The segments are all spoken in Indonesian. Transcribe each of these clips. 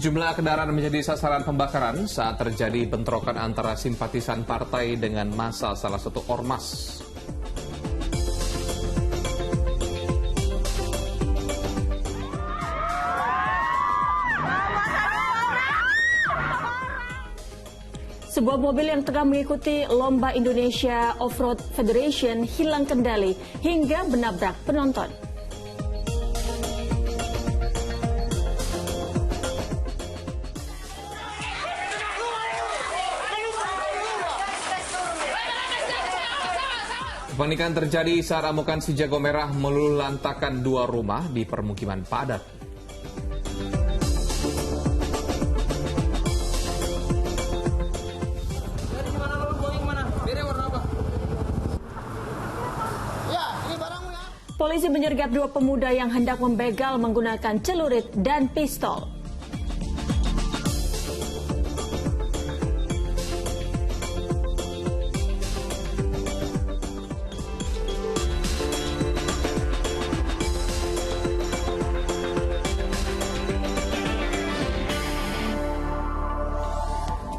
Sejumlah kendaraan menjadi sasaran pembakaran saat terjadi bentrokan antara simpatisan partai dengan massa salah satu ormas. Sebuah mobil yang tengah mengikuti lomba Indonesia Off-Road Federation hilang kendali hingga menabrak penonton. Kepanikan terjadi saat amukan si jago merah meluluhlantakkan dua rumah di permukiman padat. Polisi menyergap dua pemuda yang hendak membegal menggunakan celurit dan pistol.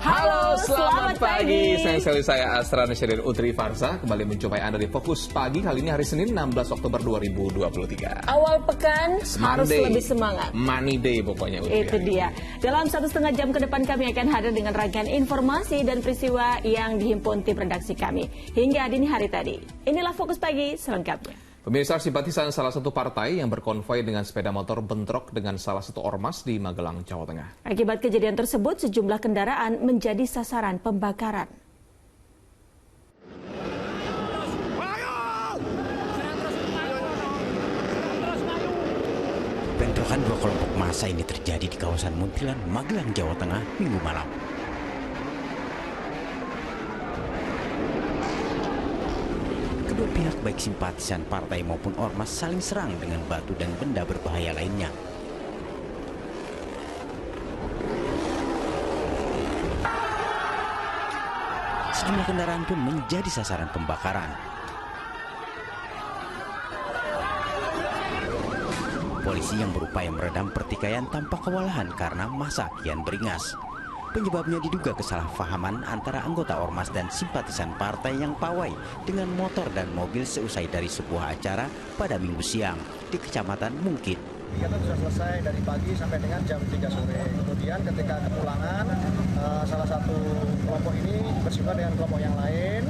Halo, selamat pagi. Saya Astra Nasyadin Utri Farsa kembali menjumpai Anda di Fokus Pagi kali ini hari Senin 16 Oktober 2023. Awal pekan harus lebih semangat. Money Day pokoknya. Itu dia. Dalam 1,5 jam ke depan kami akan hadir dengan rangkaian informasi dan peristiwa yang dihimpun tim redaksi kami hingga dini hari tadi. Inilah Fokus Pagi selengkapnya. Pemirsa, simpatisan salah satu partai yang berkonvoi dengan sepeda motor bentrok dengan salah satu ormas di Magelang, Jawa Tengah. Akibat kejadian tersebut, sejumlah kendaraan menjadi sasaran pembakaran. Bentrokan dua kelompok massa ini terjadi di kawasan Muntilan, Magelang, Jawa Tengah, Minggu malam. Kedua pihak baik simpatisan partai maupun ormas saling serang dengan batu dan benda berbahaya lainnya. Sejumlah kendaraan pun menjadi sasaran pembakaran. Polisi yang berupaya meredam pertikaian tampak kewalahan karena massa kian beringas. Penyebabnya diduga kesalahpahaman antara anggota ormas dan simpatisan partai yang pawai dengan motor dan mobil seusai dari sebuah acara pada Minggu siang di Kecamatan Mungkin. Kegiatan sudah selesai dari pagi sampai dengan jam 3 sore. Kemudian ketika kepulangan, salah satu kelompok ini bersinggungan dengan kelompok yang lain.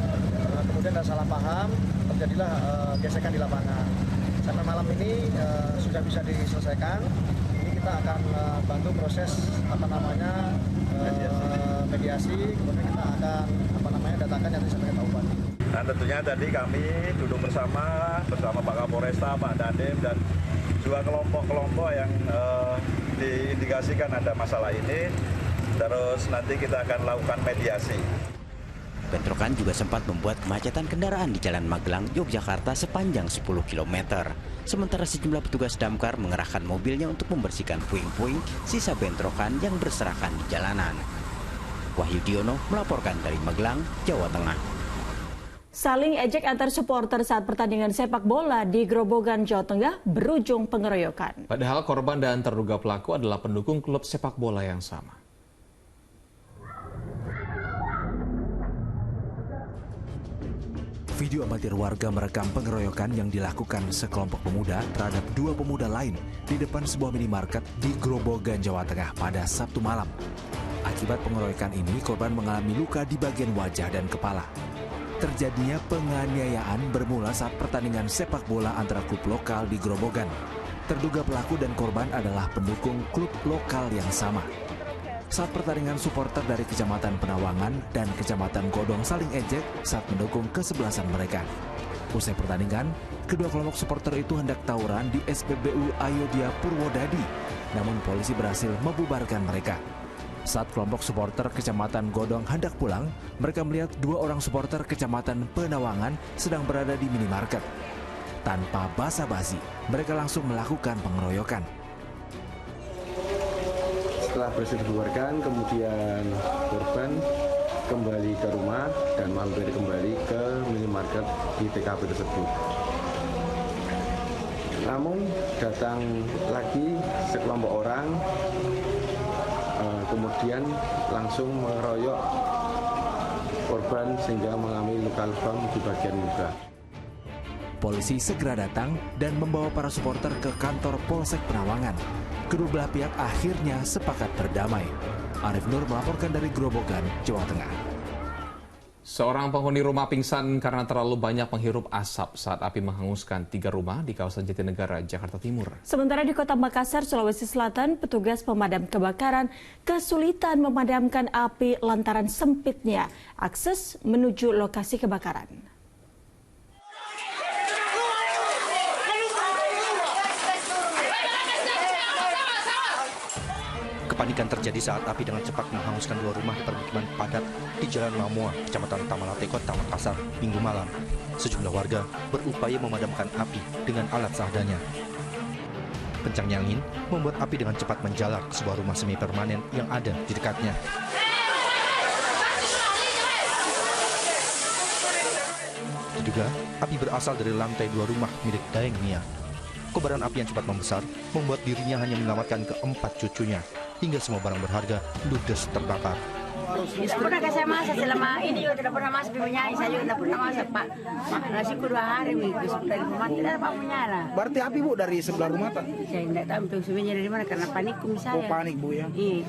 Kemudian ada salah paham, terjadilah gesekan di lapangan. Sampai malam ini sudah bisa diselesaikan. Ini kita akan bantu proses mediasi, kemudian kita akan datakan nanti sampai ke Kabupaten. Dan tentunya tadi kami duduk bersama Pak Kapolresta, Pak Dandim, dan juga kelompok-kelompok yang diindikasikan ada masalah ini. Terus nanti kita akan lakukan mediasi. Bentrokan juga sempat membuat kemacetan kendaraan di Jalan Magelang, Yogyakarta sepanjang 10 km. Sementara sejumlah petugas damkar mengerahkan mobilnya untuk membersihkan puing-puing sisa bentrokan yang berserakan di jalanan. Wahyu Diono melaporkan dari Magelang, Jawa Tengah. Saling ejek antar supporter saat pertandingan sepak bola di Grobogan, Jawa Tengah berujung pengeroyokan. Padahal korban dan terduga pelaku adalah pendukung klub sepak bola yang sama. Video amatir warga merekam pengeroyokan yang dilakukan sekelompok pemuda terhadap dua pemuda lain di depan sebuah minimarket di Grobogan, Jawa Tengah pada Sabtu malam. Akibat pengeroyokan ini, korban mengalami luka di bagian wajah dan kepala. Terjadinya penganiayaan bermula saat pertandingan sepak bola antara klub lokal di Grobogan. Terduga pelaku dan korban adalah pendukung klub lokal yang sama. Saat pertandingan, supporter dari Kecamatan Penawangan dan Kecamatan Godong saling ejek saat mendukung kesebelasan mereka. Usai pertandingan, kedua kelompok supporter itu hendak tawuran di SPBU Ayodhya Purwodadi, namun polisi berhasil membubarkan mereka. Saat kelompok supporter Kecamatan Godong hendak pulang, mereka melihat dua orang supporter Kecamatan Penawangan sedang berada di minimarket. Tanpa basa-basi, mereka langsung melakukan pengeroyokan. Setelah berhasil dibubarkan, kemudian korban kembali ke rumah dan mampir kembali ke minimarket di TKP tersebut. Namun datang lagi sekelompok orang kemudian langsung mengeroyok korban sehingga mengalami luka lebam di bagian muka. Polisi segera datang dan membawa para supporter ke kantor Polsek Penawangan. Kedua belah pihak akhirnya sepakat berdamai. Arif Nur melaporkan dari Grobogan, Jawa Tengah. Seorang penghuni rumah pingsan karena terlalu banyak menghirup asap saat api menghanguskan 3 rumah di kawasan Jatinegara, Jakarta Timur. Sementara di Kota Makassar, Sulawesi Selatan, petugas pemadam kebakaran kesulitan memadamkan api lantaran sempitnya akses menuju lokasi kebakaran. Kepanikan terjadi saat api dengan cepat menghanguskan 2 rumah di permukiman padat di Jalan Mamua, Kecamatan Tamalate, Kota Makassar, Minggu malam. Sejumlah warga berupaya memadamkan api dengan alat seadanya. Kencangnya angin membuat api dengan cepat menjalar ke sebuah rumah semi permanen yang ada di dekatnya. Diduga api berasal dari lantai 2 rumah milik Daeng Nia. Kobaran api yang cepat membesar membuat dirinya hanya menyelamatkan ke-4 cucunya, hingga semua barang berharga ludes terbakar. Tidak pernah saya masak selama ini, juga tidak pernah masak penyanyi, saya juga tidak pernah masak, Pak. Nasiku 2 hari, dari rumah tidak ada Pak menyala. Berarti api Bu dari sebelah rumah tak? Saya tidak tahu itu sebenarnya dari mana, karena panikku misalnya. Oh, panik Bu ya? Iya.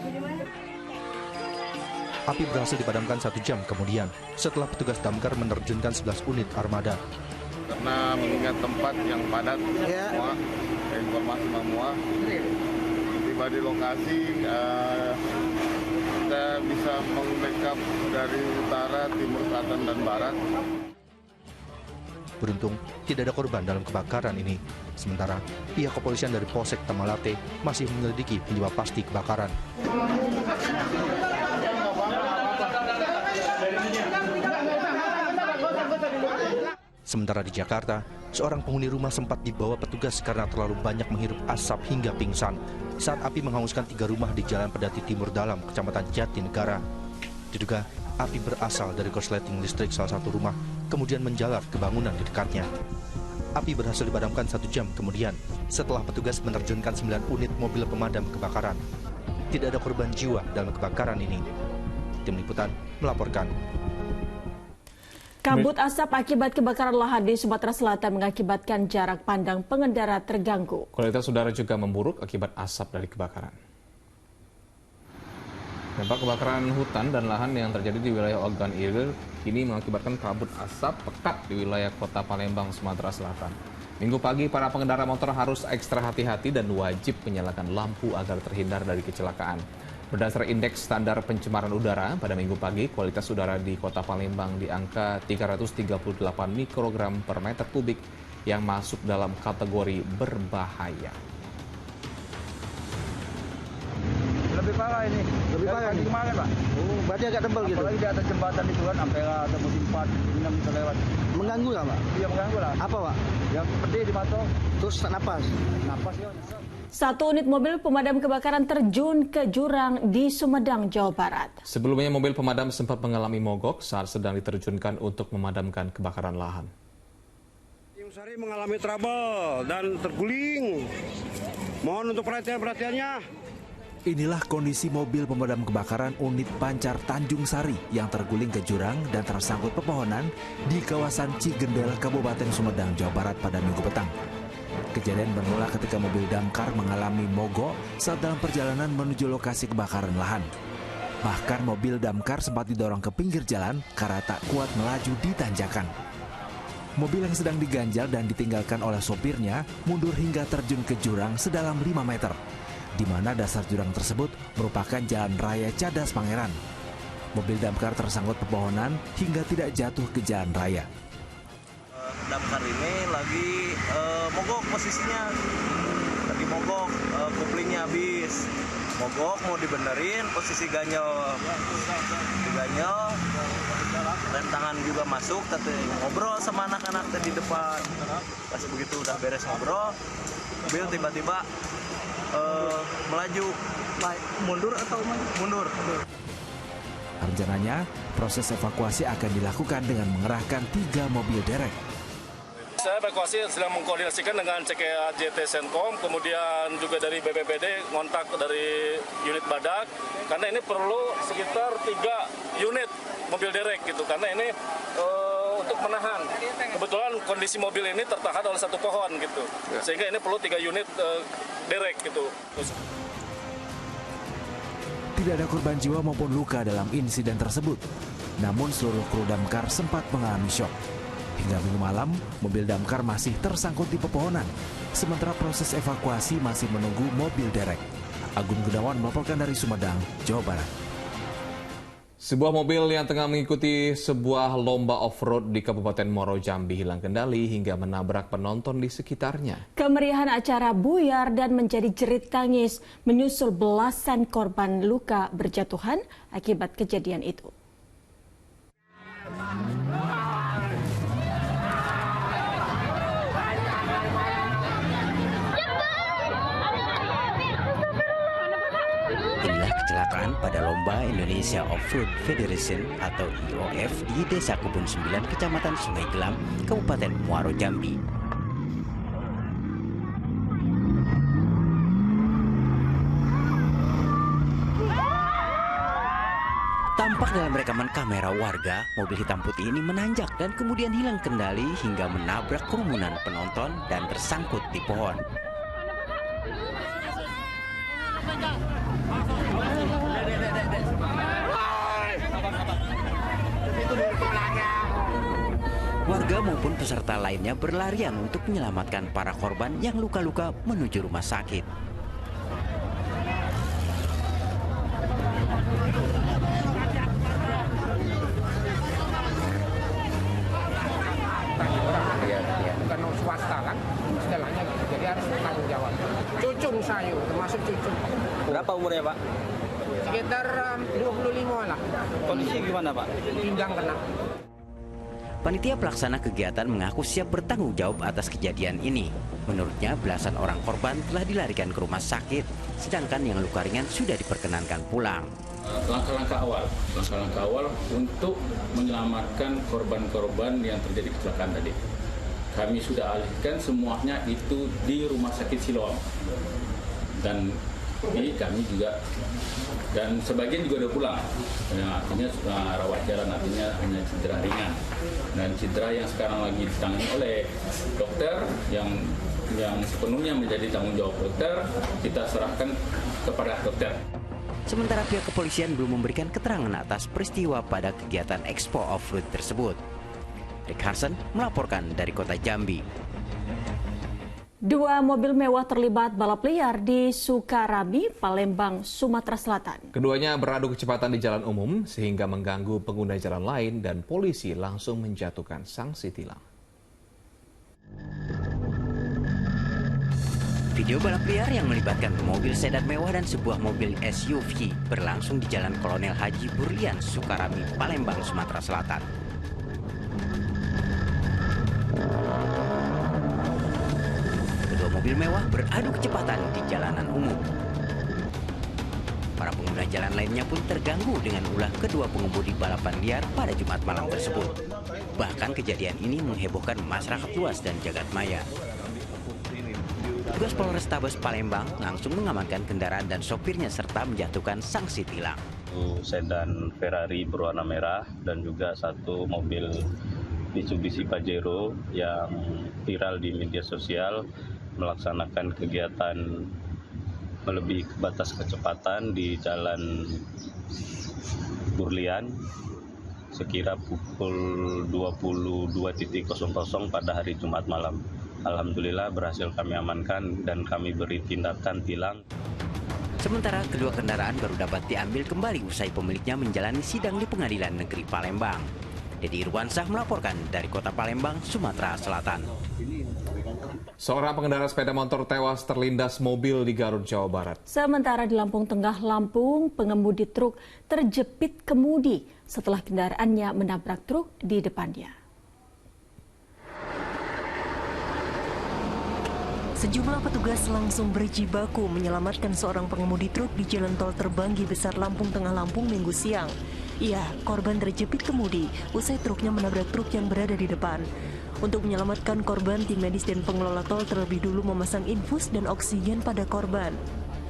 Api berhasil dipadamkan 1 jam kemudian, setelah petugas damkar menerjunkan 11 unit armada. Karena mengingat tempat yang padat, semua informasi semua, tiba di lokasi, kita bisa meng-backup dari utara, timur, selatan, dan barat. Beruntung, tidak ada korban dalam kebakaran ini. Sementara, pihak kepolisian dari Polsek Tamalate masih menyelidiki penyebab pasti kebakaran. Sementara di Jakarta, seorang penghuni rumah sempat dibawa petugas karena terlalu banyak menghirup asap hingga pingsan saat api menghanguskan 3 rumah di Jalan Pedati Timur Dalam, Kecamatan Jatinegara. Diduga api berasal dari korsleting listrik salah satu rumah, kemudian menjalar ke bangunan di dekatnya. Api berhasil dipadamkan 1 jam kemudian setelah petugas menerjunkan 9 unit mobil pemadam kebakaran. Tidak ada korban jiwa dalam kebakaran ini. Tim Liputan melaporkan. Kabut asap akibat kebakaran lahan di Sumatera Selatan mengakibatkan jarak pandang pengendara terganggu. Kualitas udara juga memburuk akibat asap dari kebakaran. Dampak kebakaran hutan dan lahan yang terjadi di wilayah Ogan Ilir kini mengakibatkan kabut asap pekat di wilayah Kota Palembang, Sumatera Selatan. Minggu pagi, para pengendara motor harus ekstra hati-hati dan wajib menyalakan lampu agar terhindar dari kecelakaan. Berdasar indeks standar pencemaran udara, pada Minggu pagi kualitas udara di Kota Palembang di angka 338 mikrogram per meter kubik yang masuk dalam kategori berbahaya. Lebih parah ini. Lebih parah ini kemarin, Pak. Oh, berarti agak tebal gitu. Apalagi di atas jembatan itu kan, Ampera atau musim 4, 6 bisa lewat. Mengganggu nggak, Pak? Iya, mengganggu lah. Apa, Pak? Yang pedih di mata. Terus napas. Napas ya. 1 unit mobil pemadam kebakaran terjun ke jurang di Sumedang, Jawa Barat. Sebelumnya mobil pemadam sempat mengalami mogok saat sedang diterjunkan untuk memadamkan kebakaran lahan. Tanjung Sari mengalami trouble dan terguling. Mohon untuk perhatiannya. Inilah kondisi mobil pemadam kebakaran unit Pancar Tanjung Sari yang terguling ke jurang dan tersangkut pepohonan di kawasan Cigendel, Kabupaten Sumedang, Jawa Barat pada Minggu petang. Kejadian bermula ketika mobil damkar mengalami mogok saat dalam perjalanan menuju lokasi kebakaran lahan. Bahkan mobil damkar sempat didorong ke pinggir jalan karena tak kuat melaju di tanjakan. Mobil yang sedang diganjal dan ditinggalkan oleh sopirnya mundur hingga terjun ke jurang sedalam 5 meter, di mana dasar jurang tersebut merupakan jalan raya Cadas Pangeran. Mobil damkar tersangkut pepohonan hingga tidak jatuh ke jalan raya. Damkar ini lagi mogok posisinya, lagi mogok, kuplingnya habis, mogok mau dibenerin, posisi ganjel, rem tangan juga masuk, tapi ngobrol sama anak-anak di depan. Pas begitu udah beres ngobrol, mobil tiba-tiba melaju, mundur atau mundur. Rencananya, proses evakuasi akan dilakukan dengan mengerahkan 3 mobil derek. Saya evakuasi sedang mengkoordinasikan dengan CKJT Senkom, kemudian juga dari BPBD ngontak dari unit Badak, karena ini perlu sekitar 3 unit mobil derek gitu, karena ini untuk menahan. Kebetulan kondisi mobil ini tertahan oleh satu pohon gitu, sehingga ini perlu 3 unit derek gitu. Tidak ada korban jiwa maupun luka dalam insiden tersebut. Namun seluruh kru damkar sempat mengalami syok. Hingga minggu malam, mobil damkar masih tersangkut di pepohonan. Sementara proses evakuasi masih menunggu mobil derek. Agun Gunawan melaporkan dari Sumedang, Jawa Barat. Sebuah mobil yang tengah mengikuti sebuah lomba off-road di Kabupaten Muaro Jambi hilang kendali hingga menabrak penonton di sekitarnya. Kemeriahan acara buyar dan menjadi jerit tangis menyusul belasan korban luka berjatuhan akibat kejadian itu. Inilah kecelakaan pada Lomba Indonesia Off-Road Federation atau IOF di Desa Kebun 9, Kecamatan Sungai Gelam, Kabupaten Muaro Jambi. Tampak dalam rekaman kamera warga, mobil hitam putih ini menanjak dan kemudian hilang kendali hingga menabrak kerumunan penonton dan tersangkut di pohon. Warga maupun peserta lainnya berlarian untuk menyelamatkan para korban yang luka-luka menuju rumah sakit. Bukan swasta kan, istilahnya gitu. Jadi harus tanggung jawab. Cucung sayur, termasuk cucung. Berapa umurnya, Pak? Sekitar 25 lah. Kondisi gimana, Pak? Pinggang kena. Panitia pelaksana kegiatan mengaku siap bertanggung jawab atas kejadian ini. Menurutnya, belasan orang korban telah dilarikan ke rumah sakit, sedangkan yang luka ringan sudah diperkenankan pulang. Langkah-langkah awal untuk menyelamatkan korban-korban yang terjadi kecelakaan tadi. Kami sudah alihkan semuanya itu di Rumah Sakit Siloam. Dan kami juga, dan sebagian juga udah pulang. Ya, artinya sudah rawat jalan, artinya hanya cedera ringan. Dan cedera yang sekarang lagi ditangani oleh dokter yang sepenuhnya menjadi tanggung jawab dokter, kita serahkan kepada dokter. Sementara pihak kepolisian belum memberikan keterangan atas peristiwa pada kegiatan Expo Off-Road tersebut. Rick Harsen melaporkan dari kota Jambi. 2 mobil mewah terlibat balap liar di Sukarami, Palembang, Sumatera Selatan. Keduanya beradu kecepatan di jalan umum sehingga mengganggu pengguna jalan lain dan polisi langsung menjatuhkan sanksi tilang. Video balap liar yang melibatkan mobil sedan mewah dan sebuah mobil SUV berlangsung di Jalan Kolonel Haji Burlian, Sukarami, Palembang, Sumatera Selatan. Kedua mobil mewah beradu kecepatan di jalanan umum. Para pengguna jalan lainnya pun terganggu dengan ulah kedua pengemudi balapan liar pada Jumat malam tersebut. Bahkan kejadian ini menghebohkan masyarakat luas dan jagat maya. Petugas Polrestabes Palembang langsung mengamankan kendaraan dan sopirnya serta menjatuhkan sanksi tilang. Sedan Ferrari berwarna merah dan juga satu mobil Mitsubishi Pajero yang viral di media sosial melaksanakan kegiatan melebihi batas kecepatan di Jalan Burlian sekira pukul 22.00 pada hari Jumat malam. Alhamdulillah berhasil kami amankan dan kami beri tindakan tilang. Sementara kedua kendaraan baru dapat diambil kembali usai pemiliknya menjalani sidang di Pengadilan Negeri Palembang. Dedi Irwansyah melaporkan dari Kota Palembang, Sumatera Selatan. Seorang pengendara sepeda motor tewas terlindas mobil di Garut, Jawa Barat. Sementara di Lampung Tengah, Lampung, pengemudi truk terjepit kemudi setelah kendaraannya menabrak truk di depannya. Sejumlah petugas langsung berjibaku menyelamatkan seorang pengemudi truk di Jalan Tol Terbanggi Besar Lampung Tengah, Lampung Minggu siang. Korban terjepit kemudi usai truknya menabrak truk yang berada di depan. Untuk menyelamatkan korban, tim medis dan pengelola tol terlebih dulu memasang infus dan oksigen pada korban.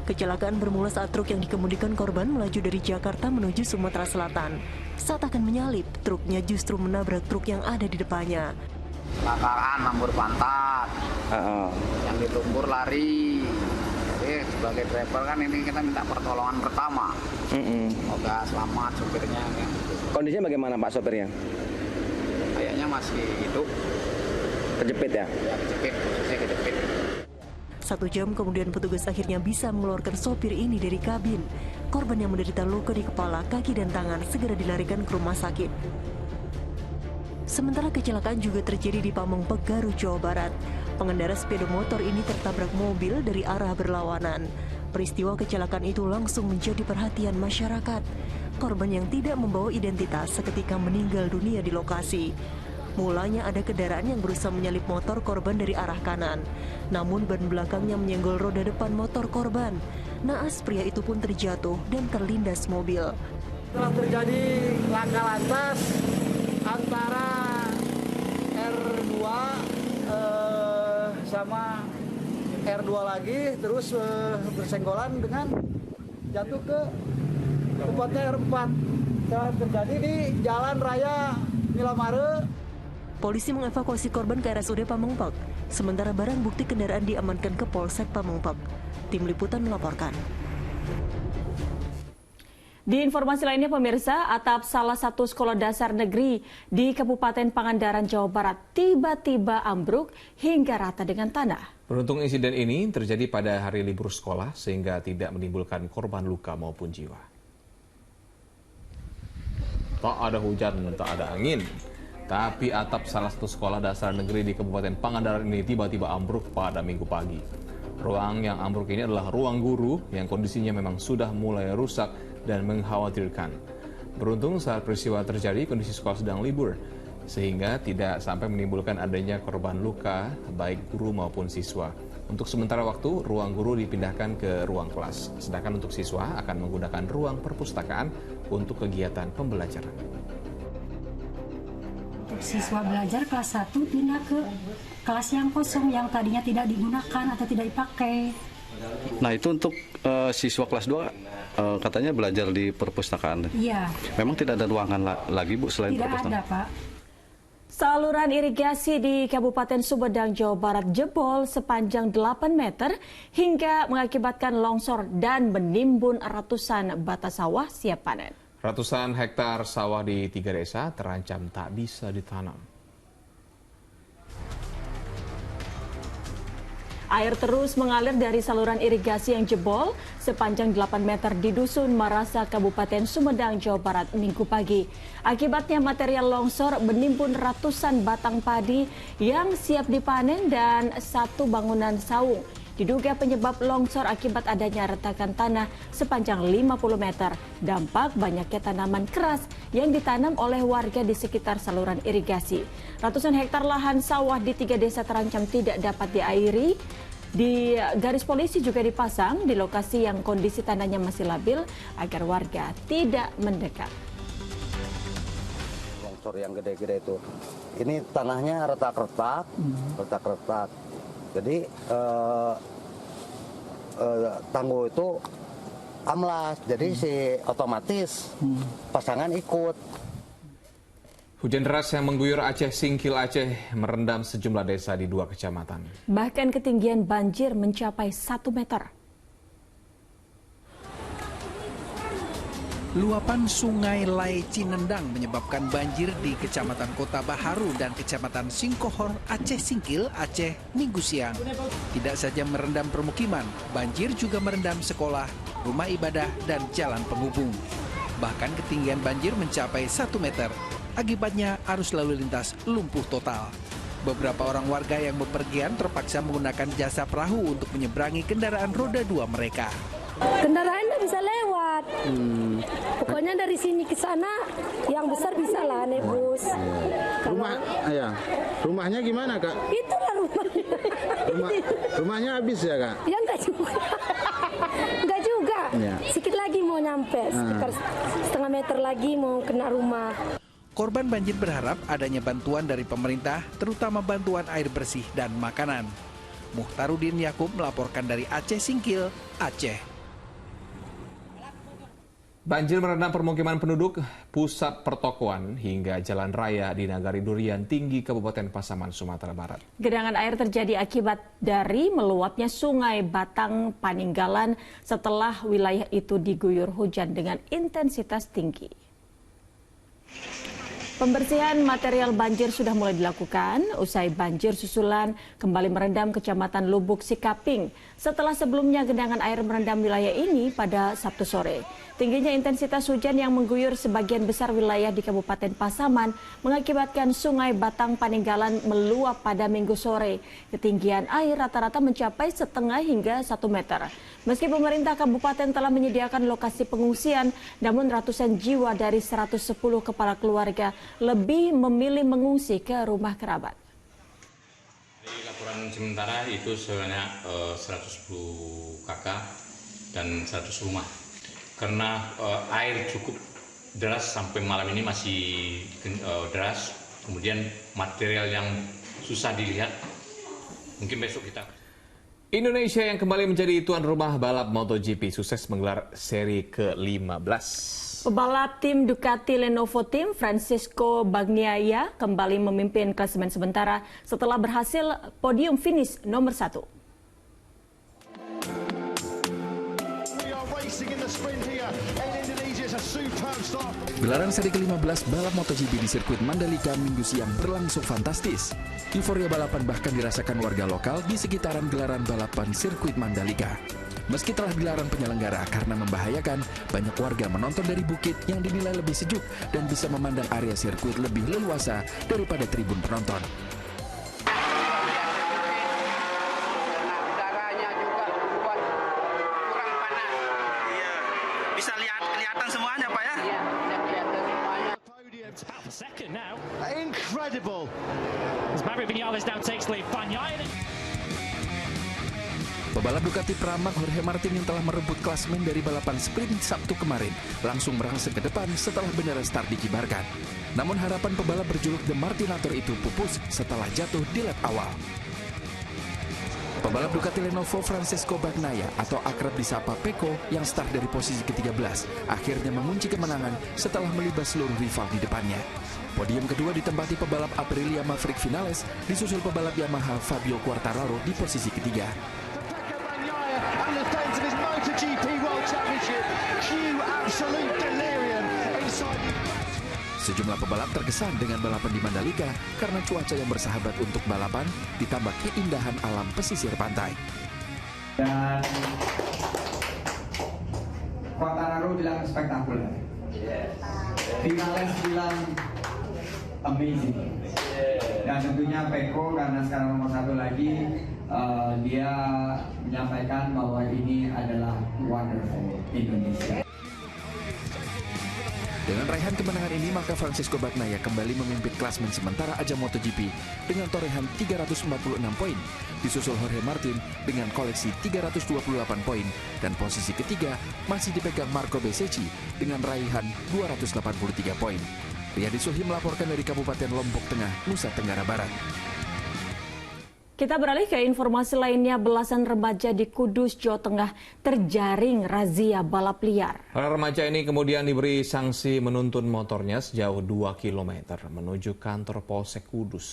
Kecelakaan bermula saat truk yang dikemudikan korban melaju dari Jakarta menuju Sumatera Selatan. Saat akan menyalip, truknya justru menabrak truk yang ada di depannya. Kecelakaan lambur pantat, yang di lumpur lari. Jadi sebagai driver kan ini kita minta pertolongan pertama. Semoga selamat sopirnya. Kondisinya bagaimana Pak sopirnya? Kayaknya masih hidup. Kejepit ya? Ya kejepit, khususnya kejepit. 1 jam kemudian petugas akhirnya bisa mengeluarkan sopir ini dari kabin. Korban yang menderita luka di kepala, kaki, dan tangan segera dilarikan ke rumah sakit. Sementara kecelakaan juga terjadi di Pamengpeuk, Garut, Jawa Barat. Pengendara sepeda motor ini tertabrak mobil dari arah berlawanan. Peristiwa kecelakaan itu langsung menjadi perhatian masyarakat. Korban yang tidak membawa identitas seketika meninggal dunia di lokasi. Mulanya ada kendaraan yang berusaha menyalip motor korban dari arah kanan. Namun ban belakangnya menyenggol roda depan motor korban. Naas pria itu pun terjatuh dan terlindas mobil. Telah terjadi laka lantas antara R2 sama R2 lagi, terus bersenggolan dengan jatuh ke tempatnya R4. Telah terjadi di Jalan Raya Milamare. Polisi mengevakuasi korban ke RSUD Pamengpeuk. Sementara barang bukti kendaraan diamankan ke Polsek Pamengpeuk. Tim Liputan melaporkan. Di informasi lainnya pemirsa, atap salah satu sekolah dasar negeri di Kabupaten Pangandaran, Jawa Barat tiba-tiba ambruk hingga rata dengan tanah. Beruntung insiden ini terjadi pada hari libur sekolah sehingga tidak menimbulkan korban luka maupun jiwa. Tak ada hujan, tak ada angin. Tapi atap salah satu sekolah dasar negeri di Kabupaten Pangandaran ini tiba-tiba ambruk pada Minggu pagi. Ruang yang ambruk ini adalah ruang guru yang kondisinya memang sudah mulai rusak dan mengkhawatirkan. Beruntung saat peristiwa terjadi kondisi sekolah sedang libur, sehingga tidak sampai menimbulkan adanya korban luka baik guru maupun siswa. Untuk sementara waktu, ruang guru dipindahkan ke ruang kelas, sedangkan untuk siswa akan menggunakan ruang perpustakaan untuk kegiatan pembelajaran. Siswa belajar kelas 1 pindah ke kelas yang kosong yang tadinya tidak digunakan atau tidak dipakai. Nah itu untuk siswa kelas 2 katanya belajar di perpustakaan. Iya. Memang tidak ada ruangan lagi Bu selain perpustakaan? Tidak ada Pak. Saluran irigasi di Kabupaten Sumedang, Jawa Barat jebol sepanjang 8 meter hingga mengakibatkan longsor dan menimbun ratusan bata sawah siap panen. Ratusan hektar sawah di 3 desa terancam tak bisa ditanam. Air terus mengalir dari saluran irigasi yang jebol sepanjang 8 meter di Dusun Marasa, Kabupaten Sumedang, Jawa Barat, Minggu pagi. Akibatnya material longsor menimbun ratusan batang padi yang siap dipanen dan 1 bangunan saung. Diduga penyebab longsor akibat adanya retakan tanah sepanjang 50 meter. Dampak banyaknya tanaman keras yang ditanam oleh warga di sekitar saluran irigasi. Ratusan hektar lahan sawah di 3 desa terancam tidak dapat diairi. Di garis polisi juga dipasang di lokasi yang kondisi tanahnya masih labil agar warga tidak mendekat. Longsor yang gede-gede itu, ini tanahnya retak-retak, retak-retak. Jadi tangguh itu amlas, jadi si otomatis pasangan ikut. Hujan deras yang mengguyur Aceh Singkil Aceh merendam sejumlah desa di 2 kecamatan. Bahkan ketinggian banjir mencapai 1 meter. Luapan Sungai Lai Cinendang menyebabkan banjir di Kecamatan Kota Baharu dan Kecamatan Singkohor, Aceh Singkil, Aceh, Minggu siang. Tidak saja merendam permukiman, banjir juga merendam sekolah, rumah ibadah, dan jalan penghubung. Bahkan ketinggian banjir mencapai 1 meter. Akibatnya arus lalu lintas lumpuh total. Beberapa orang warga yang bepergian terpaksa menggunakan jasa perahu untuk menyeberangi kendaraan roda 2 mereka. Kendaraan nggak bisa lewat. Pokoknya dari sini ke sana yang besar bisa lah naik bus. Rumahnya gimana Kak? Itulah rumahnya. Rumahnya habis ya Kak? Ya enggak juga. Enggak juga. Sedikit lagi mau nyampe, sekitar setengah meter lagi mau kena rumah. Korban banjir berharap adanya bantuan dari pemerintah, terutama bantuan air bersih dan makanan. Muhtarudin Yakub melaporkan dari Aceh Singkil, Aceh. Banjir merendam permukiman penduduk, pusat pertokoan, hingga jalan raya di Nagari Durian Tinggi, Kabupaten Pasaman, Sumatera Barat. Genangan air terjadi akibat dari meluapnya Sungai Batang Paninggalan setelah wilayah itu diguyur hujan dengan intensitas tinggi. Pembersihan material banjir sudah mulai dilakukan usai banjir susulan kembali merendam Kecamatan Lubuk Sikaping setelah sebelumnya genangan air merendam wilayah ini pada Sabtu sore. Tingginya intensitas hujan yang mengguyur sebagian besar wilayah di Kabupaten Pasaman mengakibatkan Sungai Batang Paninggalan meluap pada Minggu sore. Ketinggian air rata-rata mencapai setengah hingga 1 meter. Meski pemerintah kabupaten telah menyediakan lokasi pengungsian, namun ratusan jiwa dari 110 kepala keluarga lebih memilih mengungsi ke rumah kerabat. Dari laporan sementara itu sebanyak 110 kakak dan 100 rumah. Karena air cukup deras sampai malam ini masih deras, kemudian material yang susah dilihat, mungkin besok kita. Indonesia yang kembali menjadi tuan rumah balap MotoGP sukses menggelar seri ke-15. Pebalap tim Ducati Lenovo Team Francisco Bagnaia kembali memimpin klasemen sementara setelah berhasil podium finish nomor 1. Gelaran seri ke-15 balap MotoGP di sirkuit Mandalika Minggu siang berlangsung fantastis. Euforia balapan bahkan dirasakan warga lokal di sekitaran gelaran balapan sirkuit Mandalika. Meski telah dilarang penyelenggara karena membahayakan, banyak warga menonton dari bukit yang dinilai lebih sejuk dan bisa memandang area sirkuit lebih leluasa daripada tribun penonton. Bisa kelihatan semuanya, Pak ya? Iya, kelihatan semuanya. Incredible. As Maverick Vinales now takes lead. Pebalap Ducati Pramac Jorge Martin yang telah merebut klasemen dari balapan sprint Sabtu kemarin langsung merangsek ke depan setelah bendera start dikibarkan. Namun harapan pebalap berjuluk The Martinator itu pupus setelah jatuh di lap awal. Pebalap Ducati Lenovo Francisco Bagnaia atau akrab disapa Pecco yang start dari posisi ke-13 akhirnya mengunci kemenangan setelah melibas seluruh rival di depannya. Podium kedua ditempati pebalap Aprilia Maverick Vinales disusul pebalap Yamaha Fabio Quartararo di posisi ketiga. Sejumlah pebalap terkesan dengan balapan di Mandalika karena cuaca yang bersahabat untuk balapan ditambah keindahan alam pesisir pantai. Dan Quartararo bilang spektakuler. Vinales bilang amazing. Dan tentunya Pecco karena sekarang nomor 1 lagi, dia menyampaikan bahwa ini adalah wonderful Indonesia. Dengan raihan kemenangan ini, maka Francisco Bagnaia kembali memimpin klasemen sementara ajang MotoGP dengan torehan 346 poin, disusul Jorge Martin dengan koleksi 328 poin, dan posisi ketiga masih dipegang Marco Bezzecchi dengan raihan 283 poin. Riyadi Sulhi melaporkan dari Kabupaten Lombok Tengah, Nusa Tenggara Barat. Kita beralih ke informasi lainnya, belasan remaja di Kudus, Jawa Tengah terjaring razia balap liar. Para remaja ini kemudian diberi sanksi menuntun motornya sejauh 2 km menuju kantor Polsek Kudus.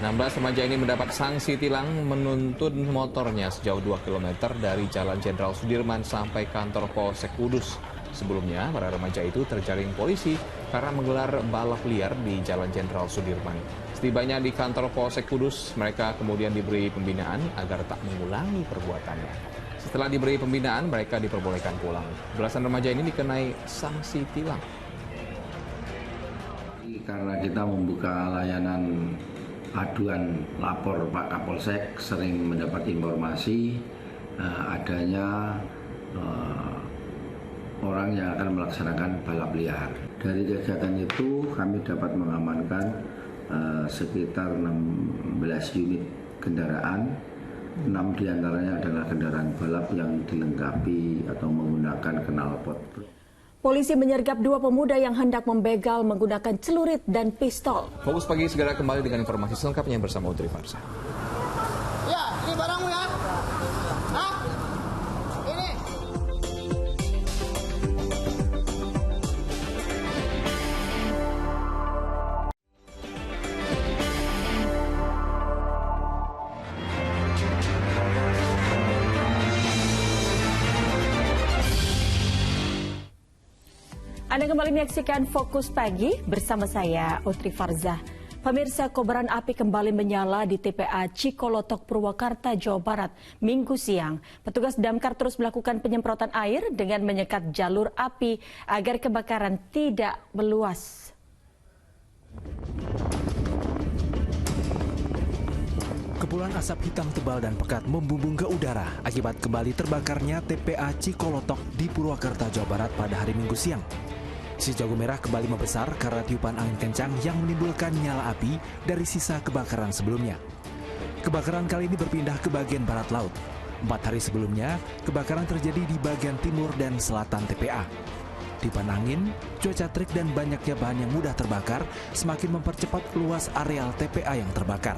16 remaja ini mendapat sanksi tilang menuntun motornya sejauh 2 km dari Jalan Jenderal Sudirman sampai kantor Polsek Kudus. Sebelumnya, para remaja itu terjaring polisi karena menggelar balap liar di Jalan Jenderal Sudirman. Setibanya di kantor Polsek Kudus, mereka kemudian diberi pembinaan agar tak mengulangi perbuatannya. Setelah diberi pembinaan, mereka diperbolehkan pulang. Belasan remaja ini dikenai sanksi tilang. Karena kita membuka layanan aduan lapor Pak Kapolsek, sering mendapat informasi adanya orang yang akan melaksanakan balap liar. Dari kegiatan itu kami dapat mengamankan sekitar 16 unit kendaraan, 6 diantaranya adalah kendaraan balap yang dilengkapi atau menggunakan knalpot. Polisi menyergap 2 pemuda yang hendak membegal menggunakan celurit dan pistol. Fokus Pagi segera kembali dengan informasi selengkapnya bersama Utri Farsa. Ya, ini barangmu ya. Hah? Ini. Anda kembali menyaksikan Fokus Pagi bersama saya, Utri Farza. Pemirsa, kobaran api kembali menyala di TPA Cikolotok, Purwakarta, Jawa Barat, Minggu siang. Petugas damkar terus melakukan penyemprotan air dengan menyekat jalur api agar kebakaran tidak meluas. Kepulan asap hitam tebal dan pekat membumbung ke udara akibat kembali terbakarnya TPA Cikolotok di Purwakarta, Jawa Barat pada hari Minggu siang. Si jago merah kembali membesar karena tiupan angin kencang yang menimbulkan nyala api dari sisa kebakaran sebelumnya. Kebakaran kali ini berpindah ke bagian barat laut. 4 hari sebelumnya, kebakaran terjadi di bagian timur dan selatan TPA. Tiupan angin, cuaca terik dan banyaknya bahan yang mudah terbakar semakin mempercepat luas areal TPA yang terbakar.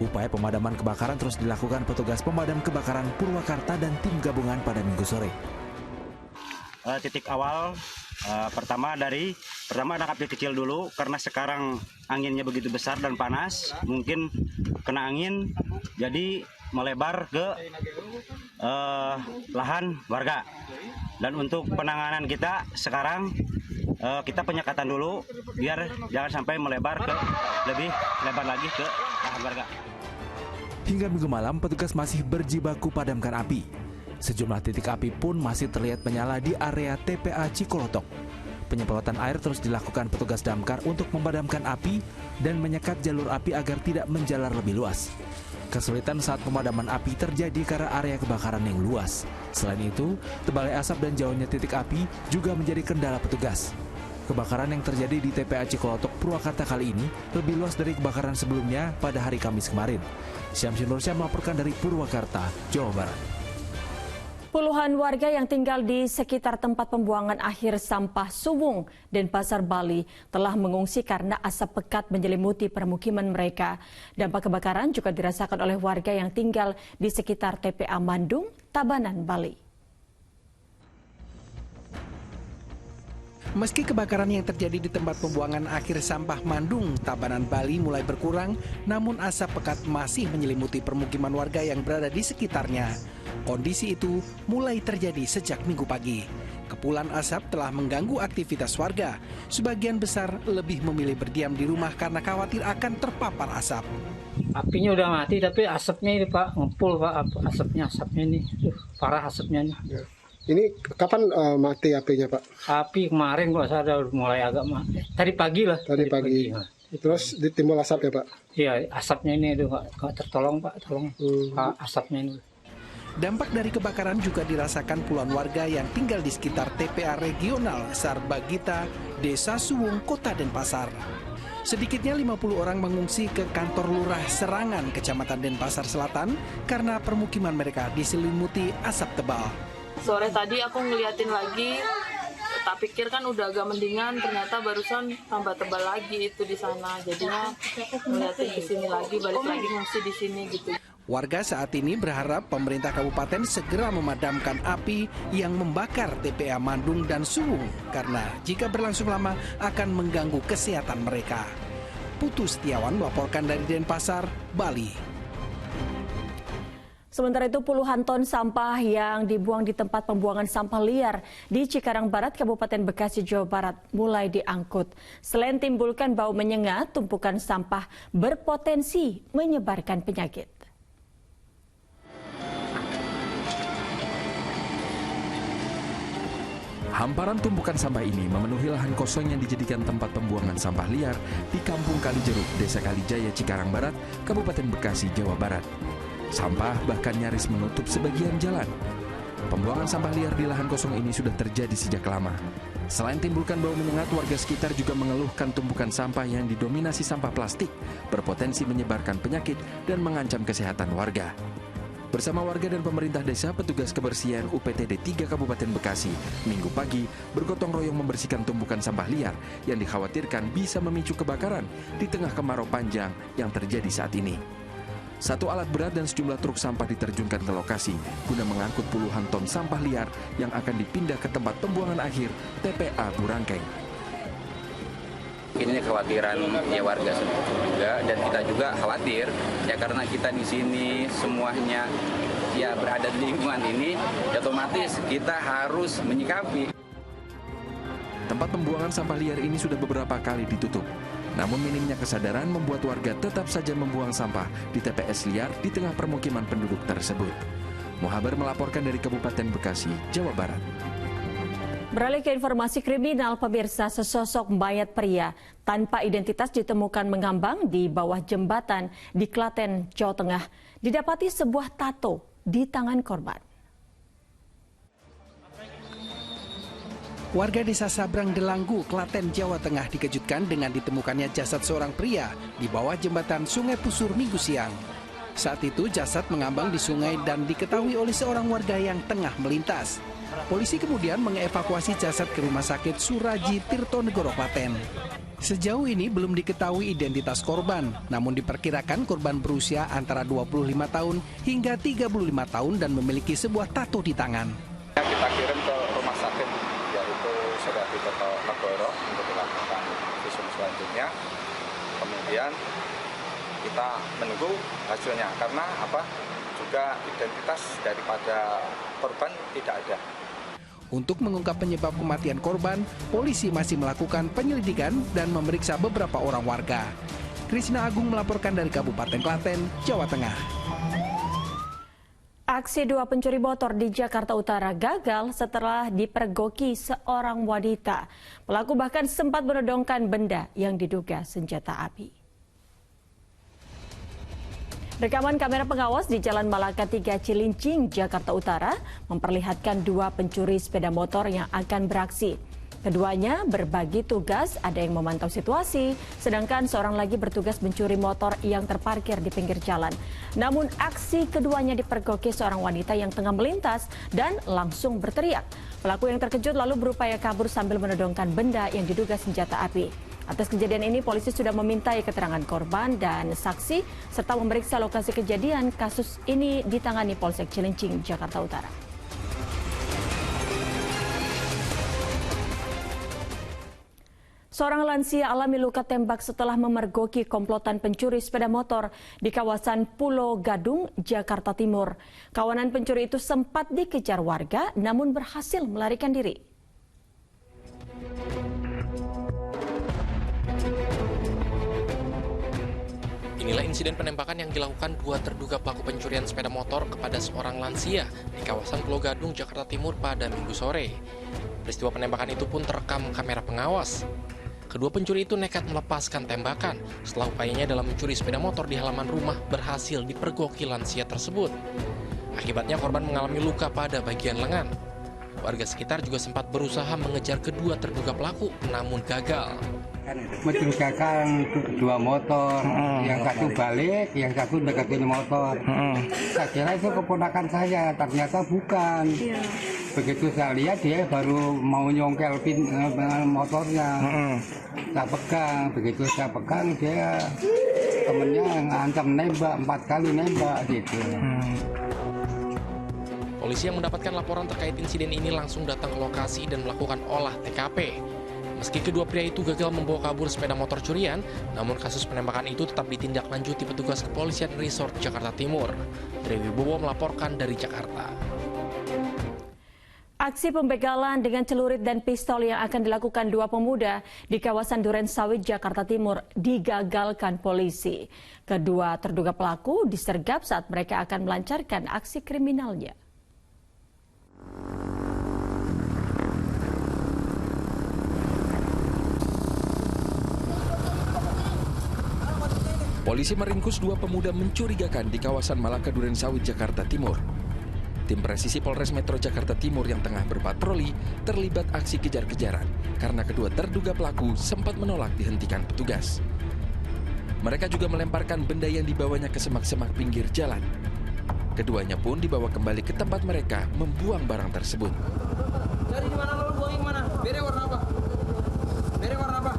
Upaya pemadaman kebakaran terus dilakukan petugas pemadam kebakaran Purwakarta dan tim gabungan pada Minggu sore. Titik awal pertama anak api kecil dulu karena sekarang anginnya begitu besar dan panas, mungkin kena angin jadi melebar ke lahan warga. Dan untuk penanganan kita sekarang kita penyekatan dulu biar jangan sampai melebar ke lebih lebar lagi ke lahan warga. Hingga Minggu malam petugas masih berjibaku padamkan api. Sejumlah titik api pun masih terlihat menyala di area TPA Cikolotok. Penyemprotan air terus dilakukan petugas damkar untuk memadamkan api dan menyekat jalur api agar tidak menjalar lebih luas. Kesulitan saat pemadaman api terjadi karena area kebakaran yang luas. Selain itu, tebalnya asap dan jauhnya titik api juga menjadi kendala petugas. Kebakaran yang terjadi di TPA Cikolotok, Purwakarta kali ini lebih luas dari kebakaran sebelumnya pada hari Kamis kemarin. Syamsi Nursyah melaporkan dari Purwakarta, Jawa Barat. Puluhan warga yang tinggal di sekitar tempat pembuangan akhir sampah Suwung dan Pasar Bali telah mengungsi karena asap pekat menyelimuti permukiman mereka. Dampak kebakaran juga dirasakan oleh warga yang tinggal di sekitar TPA Mandung, Tabanan, Bali. Meski kebakaran yang terjadi di tempat pembuangan akhir sampah Mandung, Tabanan, Bali mulai berkurang, namun asap pekat masih menyelimuti permukiman warga yang berada di sekitarnya. Kondisi itu mulai terjadi sejak Minggu pagi. Kepulan asap telah mengganggu aktivitas warga. Sebagian besar lebih memilih berdiam di rumah karena khawatir akan terpapar asap. Apinya udah mati, tapi asapnya ini Pak, ngepul Pak, asapnya ini. Parah asapnya ini. Ini kapan mati apinya Pak? Api kemarin kok saya udah mulai agak mati. Tadi pagi lah. Tadi pagi. Terus ditimbul asap ya Pak? Iya, asapnya ini nggak tertolong Pak, tolong asapnya ini. Dampak dari kebakaran juga dirasakan puluhan warga yang tinggal di sekitar TPA Regional Sarbagita, Desa Suwung, Kota Denpasar. Sedikitnya 50 orang mengungsi ke kantor Lurah Serangan, Kecamatan Denpasar Selatan karena permukiman mereka diselimuti asap tebal. Sore tadi aku ngeliatin lagi, tak pikir kan udah agak mendingan, ternyata barusan tambah tebal lagi itu di sana. Jadinya ngeliatin ke sini lagi, balik lagi ngungsi di sini gitu. Warga saat ini berharap pemerintah kabupaten segera memadamkan api yang membakar TPA Mandung dan Suwung karena jika berlangsung lama akan mengganggu kesehatan mereka. Putu Setiawan melaporkan dari Denpasar, Bali. Sementara itu puluhan ton sampah yang dibuang di tempat pembuangan sampah liar di Cikarang Barat, Kabupaten Bekasi, Jawa Barat mulai diangkut. Selain timbulkan bau menyengat, tumpukan sampah berpotensi menyebarkan penyakit. Hamparan tumpukan sampah ini memenuhi lahan kosong yang dijadikan tempat pembuangan sampah liar di Kampung Kalijeruk, Desa Kalijaya, Cikarang Barat, Kabupaten Bekasi, Jawa Barat. Sampah bahkan nyaris menutup sebagian jalan. Pembuangan sampah liar di lahan kosong ini sudah terjadi sejak lama. Selain timbulkan bau menyengat, warga sekitar juga mengeluhkan tumpukan sampah yang didominasi sampah plastik berpotensi menyebarkan penyakit dan mengancam kesehatan warga. Bersama warga dan pemerintah desa, petugas kebersihan UPTD 3 Kabupaten Bekasi Minggu pagi bergotong royong membersihkan tumpukan sampah liar yang dikhawatirkan bisa memicu kebakaran di tengah kemarau panjang yang terjadi saat ini. Satu alat berat dan sejumlah truk sampah diterjunkan ke lokasi guna mengangkut puluhan ton sampah liar yang akan dipindah ke tempat pembuangan akhir TPA Burangkeng. Ini kekhawatiran ya warga juga, dan kita juga khawatir ya karena kita di sini semuanya ya berada di lingkungan ini, ya otomatis kita harus menyikapi. Tempat pembuangan sampah liar ini sudah beberapa kali ditutup. Namun minimnya kesadaran membuat warga tetap saja membuang sampah di TPS liar di tengah permukiman penduduk tersebut. Muhabar melaporkan dari Kabupaten Bekasi, Jawa Barat. Beralih ke informasi kriminal, pemirsa, sesosok mayat pria tanpa identitas ditemukan mengambang di bawah jembatan di Klaten, Jawa Tengah. Didapati sebuah tato di tangan korban. Warga desa Sabrang Delanggu, Klaten, Jawa Tengah dikejutkan dengan ditemukannya jasad seorang pria di bawah jembatan Sungai Pusur Minggu siang. Saat itu jasad mengambang di sungai dan diketahui oleh seorang warga yang tengah melintas. Polisi kemudian mengevakuasi jasad ke Rumah Sakit Suraji Tirtonegoro, Klaten. Sejauh ini belum diketahui identitas korban, namun diperkirakan korban berusia antara 25 tahun hingga 35 tahun dan memiliki sebuah tato di tangan. Kita kirim ke rumah sakit yaitu Suraji Tirtonegoro untuk dilakukan visum selanjutnya. Kemudian kita menunggu hasilnya karena juga identitas daripada korban tidak ada. Untuk mengungkap penyebab kematian korban, polisi masih melakukan penyelidikan dan memeriksa beberapa orang warga. Krisna Agung melaporkan dari Kabupaten Klaten, Jawa Tengah. Aksi dua pencuri motor di Jakarta Utara gagal setelah dipergoki seorang wanita. Pelaku bahkan sempat menodongkan benda yang diduga senjata api. Rekaman kamera pengawas di Jalan Malaka 3 Cilincing, Jakarta Utara memperlihatkan dua pencuri sepeda motor yang akan beraksi. Keduanya berbagi tugas, ada yang memantau situasi, sedangkan seorang lagi bertugas mencuri motor yang terparkir di pinggir jalan. Namun aksi keduanya dipergoki seorang wanita yang tengah melintas dan langsung berteriak. Pelaku yang terkejut lalu berupaya kabur sambil menodongkan benda yang diduga senjata api. Atas kejadian ini, polisi sudah memintai keterangan korban dan saksi serta memeriksa lokasi kejadian. Kasus ini ditangani Polsek Cilincing, Jakarta Utara. Seorang lansia alami luka tembak setelah memergoki komplotan pencuri sepeda motor di kawasan Pulau Gadung, Jakarta Timur. Kawanan pencuri itu sempat dikejar warga namun berhasil melarikan diri. Inilah insiden penembakan yang dilakukan dua terduga pelaku pencurian sepeda motor kepada seorang lansia di kawasan Pulau Gadung, Jakarta Timur pada Minggu sore. Peristiwa penembakan itu pun terekam kamera pengawas. Kedua pencuri itu nekat melepaskan tembakan setelah upayanya dalam mencuri sepeda motor di halaman rumah berhasil dipergoki lansia tersebut. Akibatnya korban mengalami luka pada bagian lengan. Warga sekitar juga sempat berusaha mengejar kedua terduga pelaku, namun gagal. Mencurigakan dua motor, yang satu balik, yang satu deketin motor. Saya kira itu keponakan saya, ternyata bukan. Begitu saya lihat dia baru mau nyongkel pin motornya. Saya pegang, begitu saya pegang dia temennya ngancam nembak, 4 kali nembak gitu. Polisi yang mendapatkan laporan terkait insiden ini langsung datang ke lokasi dan melakukan olah TKP. Meski kedua pria itu gagal membawa kabur sepeda motor curian, namun kasus penembakan itu tetap ditindaklanjuti petugas kepolisian Resort Jakarta Timur. Tri Wibowo melaporkan dari Jakarta. Aksi pembegalan dengan celurit dan pistol yang akan dilakukan dua pemuda di kawasan Durensawit, Jakarta Timur digagalkan polisi. Kedua terduga pelaku disergap saat mereka akan melancarkan aksi kriminalnya. Polisi meringkus dua pemuda mencurigakan di kawasan Malaka Durensawit, Jakarta Timur. Tim presisi Polres Metro Jakarta Timur yang tengah berpatroli terlibat aksi kejar-kejaran karena kedua terduga pelaku sempat menolak dihentikan petugas. Mereka juga melemparkan benda yang dibawanya ke semak-semak pinggir jalan. Keduanya pun dibawa kembali ke tempat mereka membuang barang tersebut. Cari di mana lo buangin mana? Bere warna apa? Bere warna apa?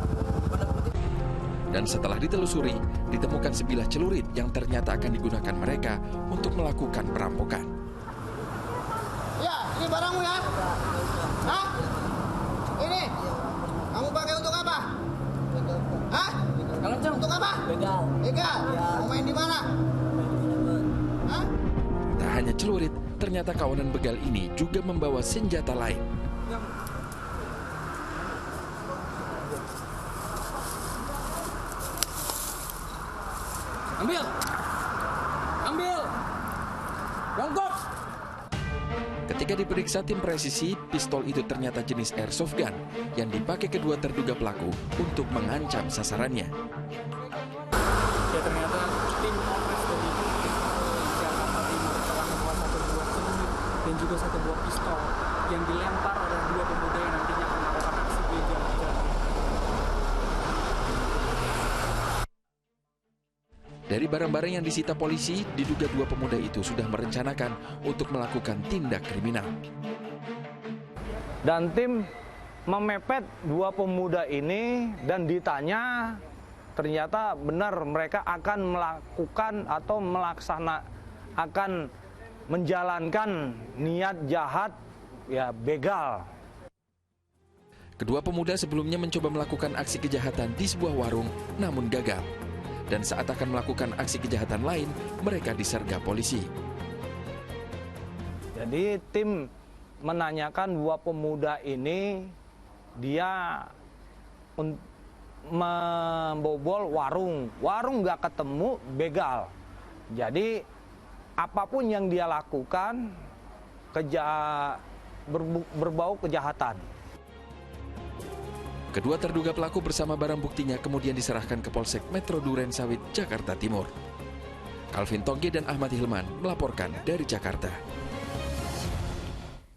Dan setelah ditelusuri, ditemukan sebilah celurit yang ternyata akan digunakan mereka untuk melakukan perampokan. Ya, ini barangmu ya? Hah? Ini? Kamu pakai untuk apa? Hah? Untuk apa? Begal. Begal? Mau main di mana? Hah? Tak hanya celurit, ternyata kawanan begal ini juga membawa senjata lain. Ambil! Ambil! Bongkok! Ketika diperiksa tim presisi, pistol itu ternyata jenis airsoft gun yang dipakai kedua terduga pelaku untuk mengancam sasarannya. Ya ternyata tim Polres dari Jakarta Timur telah membawa 1 buah celurit dan juga 1 buah pistol yang dilempar oleh 2 pemuda yang nantinya akan melakukan aksi begal. Dari barang-barang yang disita polisi, diduga 2 pemuda itu sudah merencanakan untuk melakukan tindak kriminal. Dan tim memepet 2 pemuda ini dan ditanya, ternyata benar mereka akan melakukan atau akan menjalankan niat jahat ya begal. Kedua pemuda sebelumnya mencoba melakukan aksi kejahatan di sebuah warung, namun gagal. Dan saat akan melakukan aksi kejahatan lain, mereka disergap polisi. Jadi tim menanyakan 2 pemuda ini, dia membobol warung nggak ketemu, begal. Jadi apapun yang dia lakukan berbau kejahatan. Kedua terduga pelaku bersama barang buktinya kemudian diserahkan ke Polsek Metro Duren Sawit, Jakarta Timur. Calvin Tongge dan Ahmad Hilman melaporkan dari Jakarta.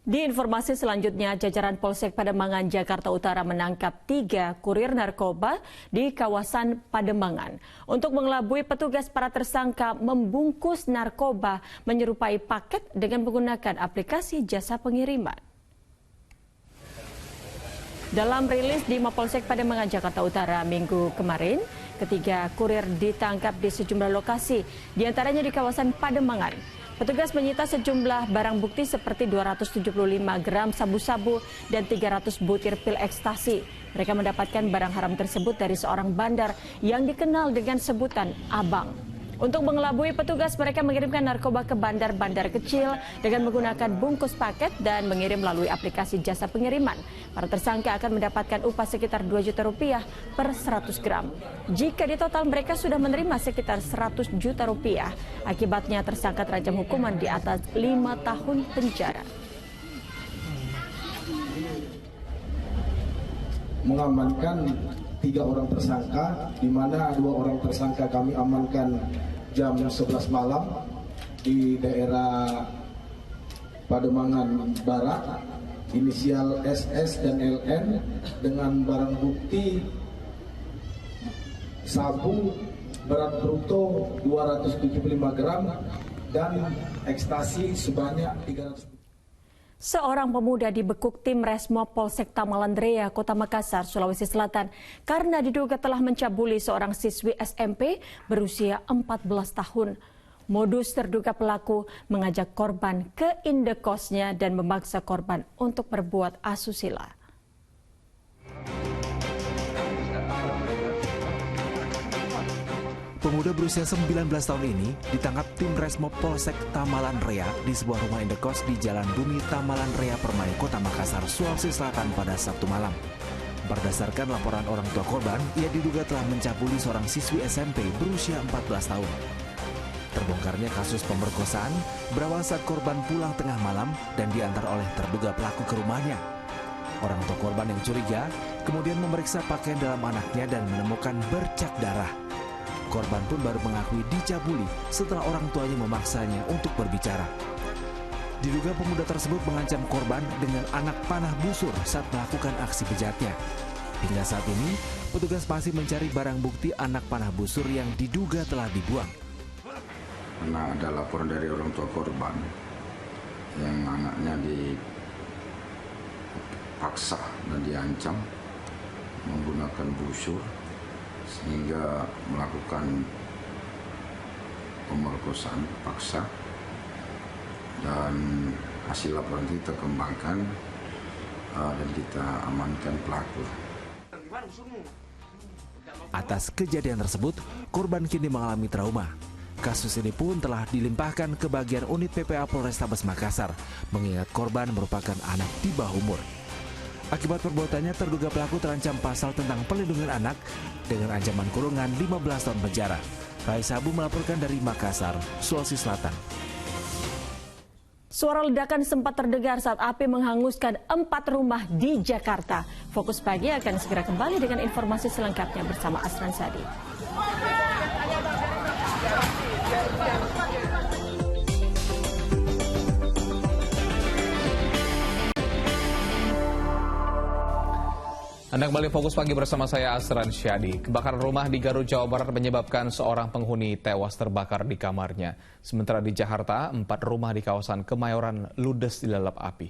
Di informasi selanjutnya, jajaran Polsek Pademangan, Jakarta Utara menangkap 3 kurir narkoba di kawasan Pademangan. Untuk mengelabui petugas, para tersangka membungkus narkoba menyerupai paket dengan menggunakan aplikasi jasa pengiriman. Dalam rilis di Mapolsek Pademangan, Jakarta Utara Minggu kemarin, 3 kurir ditangkap di sejumlah lokasi, diantaranya di kawasan Pademangan. Petugas menyita sejumlah barang bukti seperti 275 gram sabu-sabu dan 300 butir pil ekstasi. Mereka mendapatkan barang haram tersebut dari seorang bandar yang dikenal dengan sebutan Abang. Untuk mengelabui petugas, mereka mengirimkan narkoba ke bandar-bandar kecil dengan menggunakan bungkus paket dan mengirim melalui aplikasi jasa pengiriman. Para tersangka akan mendapatkan upah sekitar 2 juta rupiah per 100 gram. Jika di total mereka sudah menerima sekitar 100 juta rupiah, akibatnya tersangka terancam hukuman di atas 5 tahun penjara. Mengamankan 3 orang tersangka, di mana 2 orang tersangka kami amankan jam 11 malam di daerah Pademangan Barat, inisial SS dan LN, dengan barang bukti sabu berat bruto 275 gram dan ekstasi sebanyak 300. Seorang pemuda dibekuk tim Resmob Polsek Tamalandrea, Kota Makassar, Sulawesi Selatan karena diduga telah mencabuli seorang siswi SMP berusia 14 tahun. Modus terduga pelaku mengajak korban ke indekosnya dan memaksa korban untuk berbuat asusila. Pemuda berusia 19 tahun ini ditangkap tim Resmob Polsek Tamalandrea di sebuah rumah indekos di Jalan Bumi Tamalandrea Permai, Kota Makassar, Sulawesi Selatan pada Sabtu malam. Berdasarkan laporan orang tua korban, ia diduga telah mencabuli seorang siswi SMP berusia 14 tahun. Terbongkarnya kasus pemerkosaan berawal saat korban pulang tengah malam dan diantar oleh terduga pelaku ke rumahnya. Orang tua korban yang curiga kemudian memeriksa pakaian dalam anaknya dan menemukan bercak darah. Korban pun baru mengakui dicabuli setelah orang tuanya memaksanya untuk berbicara. Diduga pemuda tersebut mengancam korban dengan anak panah busur saat melakukan aksi bejatnya. Hingga saat ini, petugas masih mencari barang bukti anak panah busur yang diduga telah dibuang. karena ada laporan dari orang tua korban yang anaknya dipaksa dan diancam menggunakan busur sehingga melakukan pemerkosaan paksa, dan hasil laporan kita kembangkan dan kita amankan pelaku. Atas kejadian tersebut, korban kini mengalami trauma. Kasus ini pun telah dilimpahkan ke bagian unit PPA Polrestabes Makassar, mengingat korban merupakan anak di bawah umur. Akibat perbuatannya, terduga pelaku terancam pasal tentang perlindungan anak dengan ancaman kurungan 15 tahun penjara. Raisa Abu melaporkan dari Makassar, Sulawesi Selatan. Suara ledakan sempat terdengar saat api menghanguskan 4 rumah di Jakarta. Fokus Pagi akan segera kembali dengan informasi selengkapnya bersama Asran Sadi. Anda kembali Fokus Pagi bersama saya Asran Syadi. Kebakaran rumah di Garut, Jawa Barat menyebabkan seorang penghuni tewas terbakar di kamarnya. Sementara di Jakarta, 4 rumah di kawasan Kemayoran ludes dilalap api.